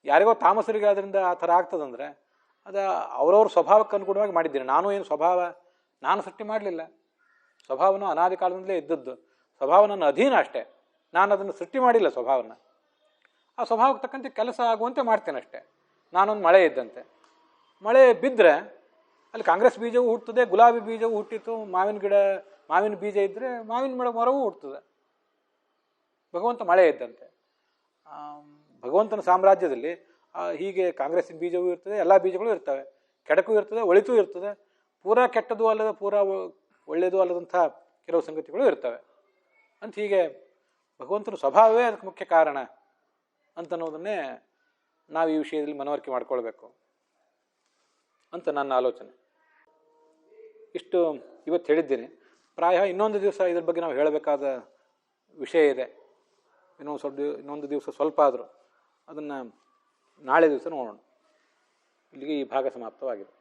ಯಾರಿಗೋ ತಾಮಸರಿಗೆ ಅದರಿಂದ ಆ ಥರ ಆಗ್ತದಂದರೆ ಅದು ಅವರವ್ರ ಸ್ವಭಾವಕ್ಕೆ ಅನುಗುಣವಾಗಿ ಮಾಡಿದ್ದೀನಿ. ನಾನು ಏನು ಸ್ವಭಾವ ನಾನು ಸೃಷ್ಟಿ ಮಾಡಲಿಲ್ಲ. ಸ್ವಭಾವನ ಅನಾದಿ ಕಾಲದಿಂದಲೇ ಇದ್ದದ್ದು. ಸ್ವಭಾವ ನನ್ನ ಅಧೀನ ಅಷ್ಟೇ. ನಾನು ಅದನ್ನು ಸೃಷ್ಟಿ ಮಾಡಿಲ್ಲ ಸ್ವಭಾವನ. ಆ ಸ್ವಭಾವಕ್ಕೆ ತಕ್ಕಂತೆ ಕೆಲಸ ಆಗುವಂತೆ ಮಾಡ್ತೇನೆ ಅಷ್ಟೇ. ನಾನೊಂದು ಮಳೆ ಇದ್ದಂತೆ. ಮಳೆ ಬಿದ್ದರೆ ಅಲ್ಲಿ ಕಾಂಗ್ರೆಸ್ ಬೀಜವೂ ಹುಟ್ಟುತ್ತದೆ, ಗುಲಾಬಿ ಬೀಜವೂ ಹುಟ್ಟಿತು, ಮಾವಿನ ಬೀಜ ಇದ್ದರೆ ಮಾವಿನ ಮರವೂ ಹುಟ್ಟುತ್ತದೆ. ಭಗವಂತ ಮಳೆ ಇದ್ದಂತೆ. ಭಗವಂತನ ಸಾಮ್ರಾಜ್ಯದಲ್ಲಿ ಹೀಗೆ ಕಾಂಗ್ರೆಸ್ಸಿನ ಬೀಜವೂ ಇರ್ತದೆ, ಎಲ್ಲ ಬೀಜಗಳು ಇರ್ತವೆ. ಕೆಡಕು ಇರ್ತದೆ, ಒಳಿತೂ ಇರ್ತದೆ. ಪೂರಾ ಕೆಟ್ಟದ್ದು ಅಲ್ಲದ ಪೂರಾ ಒಳ್ಳೆಯದು ಅಲ್ಲದಂಥ ಕೆಲವು ಸಂಗತಿಗಳು ಇರ್ತವೆ ಅಂತ. ಹೀಗೆ ಭಗವಂತನ ಸ್ವಭಾವವೇ ಅದಕ್ಕೆ ಮುಖ್ಯ ಕಾರಣ ಅಂತನ್ನೋದನ್ನೇ ನಾವು ಈ ವಿಷಯದಲ್ಲಿ ಮನವರಿಕೆ ಮಾಡಿಕೊಳ್ಬೇಕು ಅಂತ ನನ್ನ ಆಲೋಚನೆ. ಇಷ್ಟು ಇವತ್ತು ಹೇಳಿದ್ದೀನಿ. ಪ್ರಾಯ ಇನ್ನೊಂದು ದಿವಸ ಇದ್ರ ಬಗ್ಗೆ ನಾವು ಹೇಳಬೇಕಾದ ವಿಷಯ ಇದೆ. ಇನ್ನೊಂದು ದಿವಸ ಸ್ವಲ್ಪ ಆದರೂ ಅದನ್ನು ನಾಳೆ ದಿವಸ ನೋಡೋಣ. ಇಲ್ಲಿಗೆ ಈ ಭಾಗ ಸಮಾಪ್ತವಾಗಿದೆ.